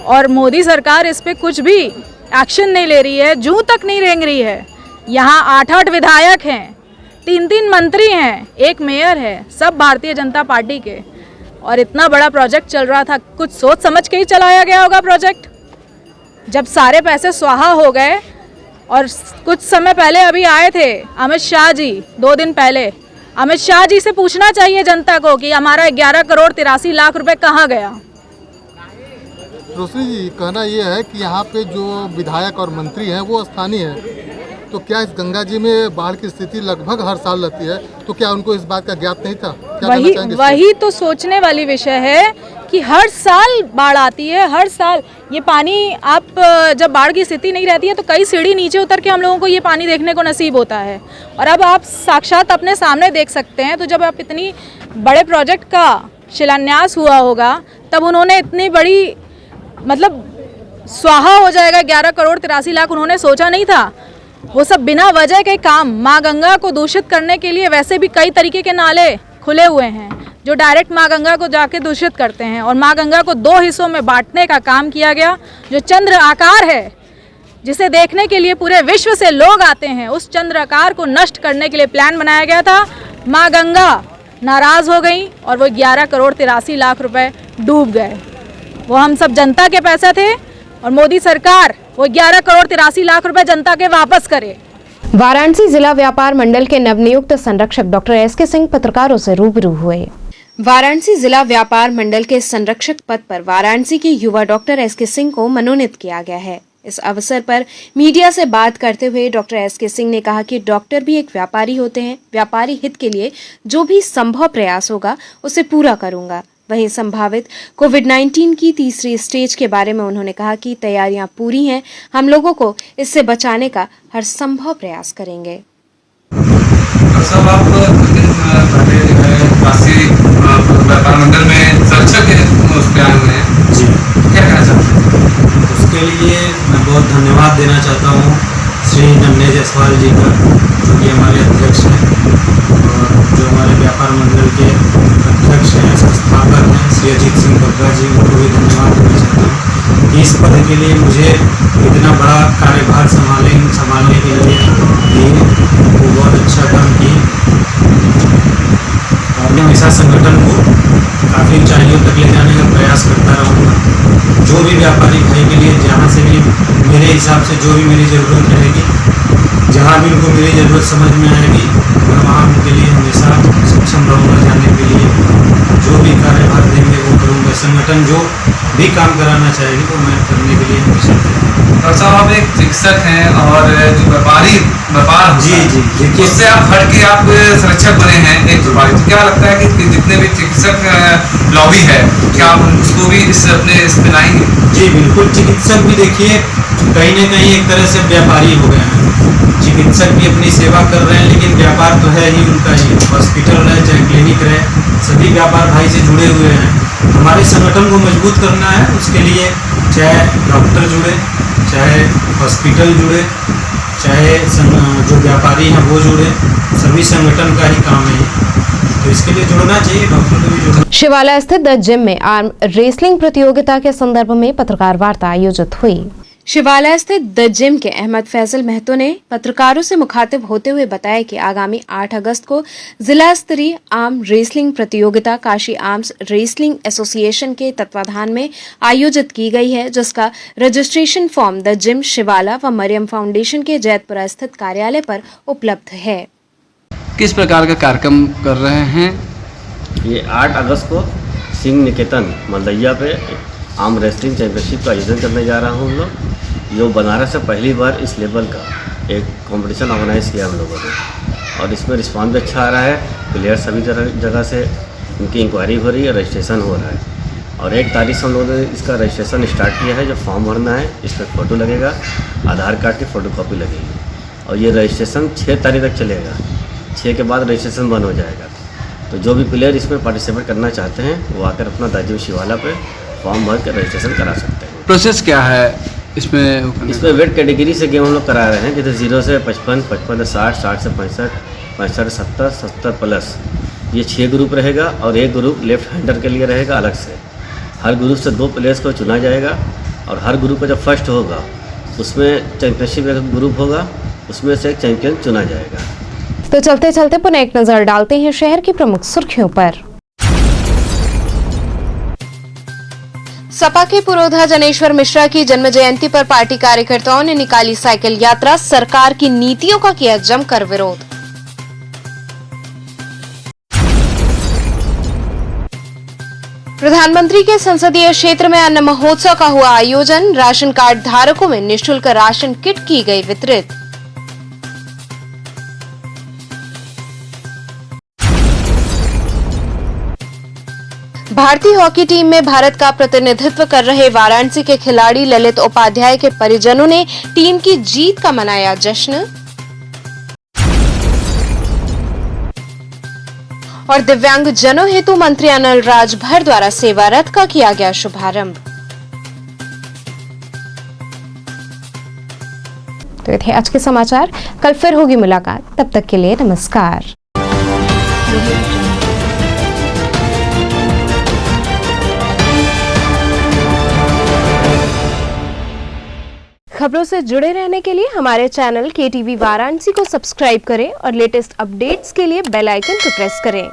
और मोदी सरकार इस पे कुछ भी एक्शन नहीं ले रही है, जूं तक नहीं रेंग रही है। यहाँ 8-8 विधायक हैं, 3-3 मंत्री हैं, एक मेयर है, सब भारतीय जनता पार्टी के। और इतना बड़ा प्रोजेक्ट चल रहा था, कुछ सोच समझ के ही चलाया गया होगा प्रोजेक्ट। जब सारे पैसे स्वाहा हो गए और कुछ समय पहले अभी आए थे अमित शाह जी, 2 दिन पहले, अमित शाह जी से पूछना चाहिए जनता को कि हमारा 11 करोड़ 83 लाख रुपए कहाँ गया।
रोशनी जी, कहना ये है कि यहाँ पे जो विधायक और मंत्री हैं वो स्थानीय हैं, तो क्या इस गंगा जी में बाढ़ की स्थिति लगभग हर साल रहती है, तो क्या उनको इस बात का ज्ञात नहीं था?
वही तो सोचने वाली विषय है कि हर साल बाढ़ आती है, हर साल ये पानी, आप जब बाढ़ की स्थिति नहीं रहती है तो कई सीढ़ी नीचे उतर के हम लोगों को ये पानी देखने को नसीब होता है। और अब आप साक्षात अपने सामने देख सकते हैं। तो जब आप इतनी बड़े प्रोजेक्ट का शिलान्यास हुआ होगा तब उन्होंने इतनी बड़ी, मतलब स्वाहा हो जाएगा 11 करोड़ 83 लाख, उन्होंने सोचा नहीं था। वो सब बिना वजह के काम, माँ गंगा को दूषित करने के लिए वैसे भी कई तरीके के नाले खुले हुए हैं जो डायरेक्ट माँ गंगा को जाके दूषित करते हैं। और माँ गंगा को 2 हिस्सों में बांटने का काम किया गया। जो चंद्र आकार है, जिसे देखने के लिए पूरे विश्व से लोग आते हैं, उस चंद्र आकार को नष्ट करने के लिए प्लान बनाया गया था। माँ गंगा नाराज़ हो गई और वो 11 करोड़ 83 लाख रुपए डूब गए। वो हम सब जनता के पैसे थे और मोदी सरकार वो 11 करोड़ 83 लाख रुपए जनता के वापस करे।
वाराणसी जिला व्यापार मंडल के नवनियुक्त संरक्षक डॉक्टर एसके सिंह पत्रकारों से रूबरू हुए। वाराणसी जिला व्यापार मंडल के संरक्षक पद पर वाराणसी के युवा डॉक्टर एसके सिंह को मनोनीत किया गया है। इस अवसर पर मीडिया से बात करते हुए डॉक्टर एसके सिंह ने कहा कि डॉक्टर भी एक व्यापारी होते हैं। व्यापारी हित के लिए जो भी संभव प्रयास होगा उसे पूरा करूंगा। वहीं संभावित कोविड-19 की तीसरी स्टेज के बारे में उन्होंने कहा कि तैयारियां पूरी हैं, हम लोगों को इससे बचाने का हर संभव प्रयास करेंगे।
सब आप पहले जो है काशी व्यापार मंडल में संरक्षक के उस पे आए हुए हैं जी, क्या कहना चाहते हैं?
उसके लिए मैं बहुत धन्यवाद देना चाहता हूँ श्री नन्हे जायसवाल जी का, जो कि हमारे अध्यक्ष हैं, और जो हमारे व्यापार मंडल के अध्यक्ष हैं, संस्थापक हैं, श्री अजीत सिंह बग्गा जी, उनको भी धन्यवाद देना चाहता हूँ कि इस पद के लिए मुझे इतना बड़ा कार्यभार संभालने के लिए वो बहुत अच्छा काम किए। और मैं हमेशा संगठन को काफ़ी ऊंचाइयों तक ले जाने का प्रयास करता रहूँगा। जो भी व्यापारी भाई के लिए जहाँ से भी मेरे हिसाब से जो भी मेरी ज़रूरत रहेगी, जहाँ भी उनको मेरी ज़रूरत समझ में आएगी, मैं वहाँ उनके लिए हमेशा सक्षम रहूँगा जाने के लिए। जो भी कार्यभार देंगे वो करूँगा। संगठन जो भी काम कराना चाहेगी वो मैं करने के लिए हमेशा
डॉक्टर साहब, आप एक चिकित्सक हैं और जो व्यापार
जी
देखिए, उससे आप हट के आप संरक्षक बने हैं एक व्यापारी, तो क्या लगता है कि जितने भी चिकित्सक लॉबी है, क्या आप उसको भी इस पे लाएंगे?
जी बिल्कुल, चिकित्सक भी देखिए कहीं न कहीं एक तरह से व्यापारी हो गए हैं। चिकित्सक भी अपनी सेवा कर रहे हैं, लेकिन व्यापार तो है ही उनका ही। हॉस्पिटल रहे चाहे क्लिनिक रहे, सभी व्यापार भाई से जुड़े हुए हैं। हमारे संगठन को मजबूत करना है, उसके लिए चाहे डॉक्टर जुड़े, चाहे हॉस्पिटल जुड़े, चाहे जो व्यापारी हैं वो जुड़े, सभी संगठन का ही काम है, तो इसके लिए जुड़ना चाहिए, डॉक्टर को भी जुड़ना।
शिवाला स्थित द जिम में आर्म रेसलिंग प्रतियोगिता के संदर्भ में पत्रकार वार्ता आयोजित हुई। शिवाला स्थित द जिम के अहमद फैसल महतो ने पत्रकारों से मुखातिब होते हुए बताया कि आगामी 8 अगस्त को जिला स्तरीय आर्म रेसलिंग प्रतियोगिता काशी आर्म्स रेसलिंग एसोसिएशन के तत्वाधान में आयोजित की गई है, जिसका रजिस्ट्रेशन फॉर्म द जिम शिवाला व मरियम फाउंडेशन के जैतपुरा स्थित कार्यालय पर उपलब्ध है।
किस प्रकार का कार्यक्रम कर रहे हैं?
ये 8 अगस्त को सिंह निकेतन मलदैया पे आर्म रेसलिंग चैंपियनशिप का आयोजन करने जा रहा हूँ हम लोग। जो बनारस से पहली बार इस लेवल का एक कंपटीशन ऑर्गेनाइज़ किया हम लोगों ने, और इसमें रिस्पॉन्स भी अच्छा आ रहा है। प्लेयर सभी जगह से उनकी इंक्वायरी हो रही है, रजिस्ट्रेशन हो रहा है। और 1 तारीख से हम लोगों ने इसका रजिस्ट्रेशन स्टार्ट किया है। जो फॉर्म भरना है, इस पर फ़ोटो लगेगा, आधार कार्ड की फ़ोटोकॉपी लगेगी, और ये रजिस्ट्रेशन 6 तारीख तक चलेगा। 6 के बाद रजिस्ट्रेशन बंद हो जाएगा। तो जो भी प्लेयर इसमें पार्टिसिपेट करना चाहते हैं वो आकर अपना द जिम शिवाला पे फॉर्म भर कर रजिस्ट्रेशन करा सकते हैं।
प्रोसेस क्या है इसमें
वेट कैटेगरी से गेम हम लोग करा रहे हैं, जैसे 0 से 55, 55 से 60, 60 से 65, 65 से 70, 70 प्लस, ये 6 ग्रुप रहेगा। और एक ग्रुप लेफ्ट हैंडर के लिए रहेगा अलग से। हर ग्रुप से 2 प्लेयर्स को चुना जाएगा, और हर ग्रुप का जब फर्स्ट होगा उसमें चैंपियनशिप एक ग्रुप होगा, उसमें से एक चैंपियन चुना जाएगा।
तो चलते चलते पुनः एक नजर डालते हैं शहर की प्रमुख सुर्खियों पर। सपा के पुरोधा जनेश्वर मिश्रा की जन्म जयंती पर पार्टी कार्यकर्ताओं ने निकाली साइकिल यात्रा, सरकार की नीतियों का किया जमकर विरोध। प्रधानमंत्री के संसदीय क्षेत्र में अन्न महोत्सव का हुआ आयोजन, राशन कार्ड धारकों में निःशुल्क राशन किट की गई वितरित। भारतीय हॉकी टीम में भारत का प्रतिनिधित्व कर रहे वाराणसी के खिलाड़ी ललित उपाध्याय के परिजनों ने टीम की जीत का मनाया जश्न। और दिव्यांग जनों हेतु मंत्री अनिल राजभर द्वारा सेवा रथ का किया गया शुभारंभ। तो ये थे आज के समाचार। कल फिर होगी मुलाकात, तब तक के लिए नमस्कार। खबरों से जुड़े रहने के लिए हमारे चैनल KTV वाराणसी को सब्सक्राइब करें और लेटेस्ट अपडेट्स के लिए बेल आइकन को प्रेस करें।